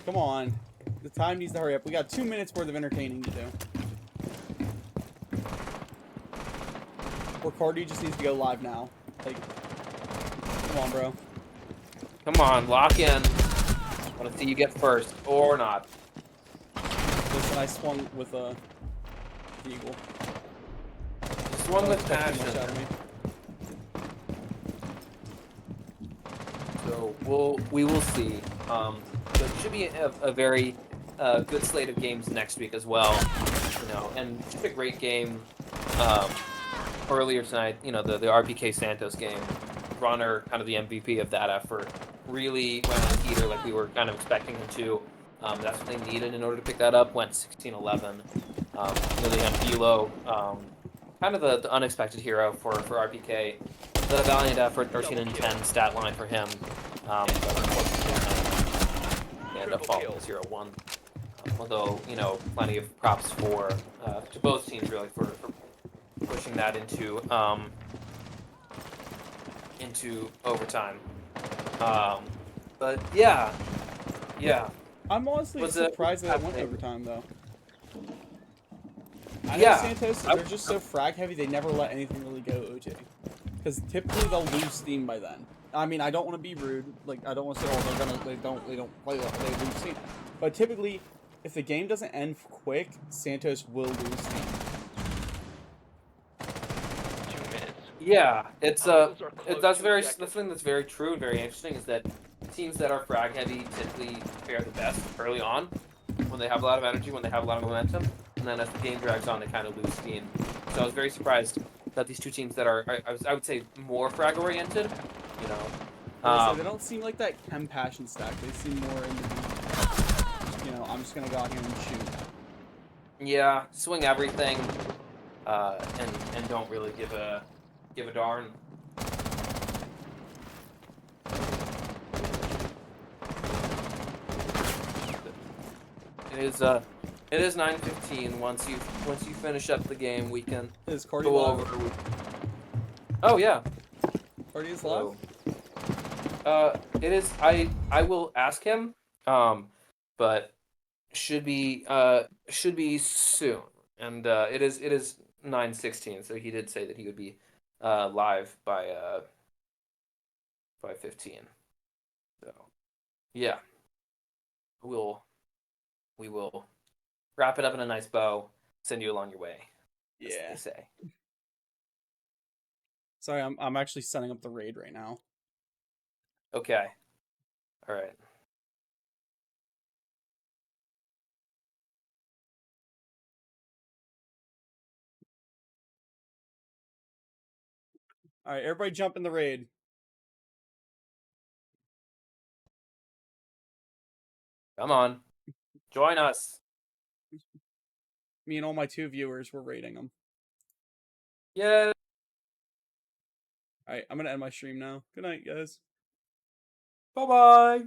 Come on. The time needs to hurry up. We got 2 minutes worth of entertaining to do. Or Cardi just needs to go live now. Like, come on, bro. Come on, lock in. Want to see you get first or not. Listen, I swung with a eagle. Swung with Don't expect too passion. much out of me. So we will see. So it should be a very good slate of games next week as well. And just a great game earlier tonight. The RPK Santos game. Runner, kind of the MVP of that effort, really went on a heater like we were kind of expecting him to. That's what they needed in order to pick that up. Went 16-11. Really on Elo. Kind of the unexpected hero for RPK. The valiant effort, 13 and 10 stat line for him. But unfortunately, and a fall 0-1. Although, plenty of props to both teams really for pushing that into overtime. But yeah. I'm honestly Was surprised that it went happening? overtime, though. I know Yeah, Santos, they're just so frag heavy, they never let anything really go OJ. Because typically they'll lose steam by then. I mean, I don't want to be rude. Like, I don't want to say, oh, they don't play well, they lose steam. But typically, if the game doesn't end quick, Santos will lose steam. 2 minutes. Yeah, it's Hostiles are close that's to very objective. that's something that's very true and very interesting is that teams that are frag heavy typically fare the best early on when they have a lot of energy, when they have a lot of momentum, and then as the game drags on, they kind of lose steam. So I was very surprised that these two teams that are I would say more frag oriented, They don't seem like that chem passion stack. They seem more in the, I'm just gonna go out here and shoot. yeah, swing everything, and don't really give a darn. It is 9:15. Once you finish up the game, we can Is Cardi go live? over. Oh yeah. Cardi is live? It is. I will ask him. But should be soon. And it is 9:16. So he did say that he would be live by 15. So yeah, we will wrap it up in a nice bow. Send you along your way. As Yeah. they say. Sorry, I'm actually setting up the raid right now. Okay. All right. Alright, everybody jump in the raid. Come on. Join us. Me and all my 2 viewers were rating them. Yeah. Alright, I'm gonna end my stream now. Good night, guys. Bye-bye.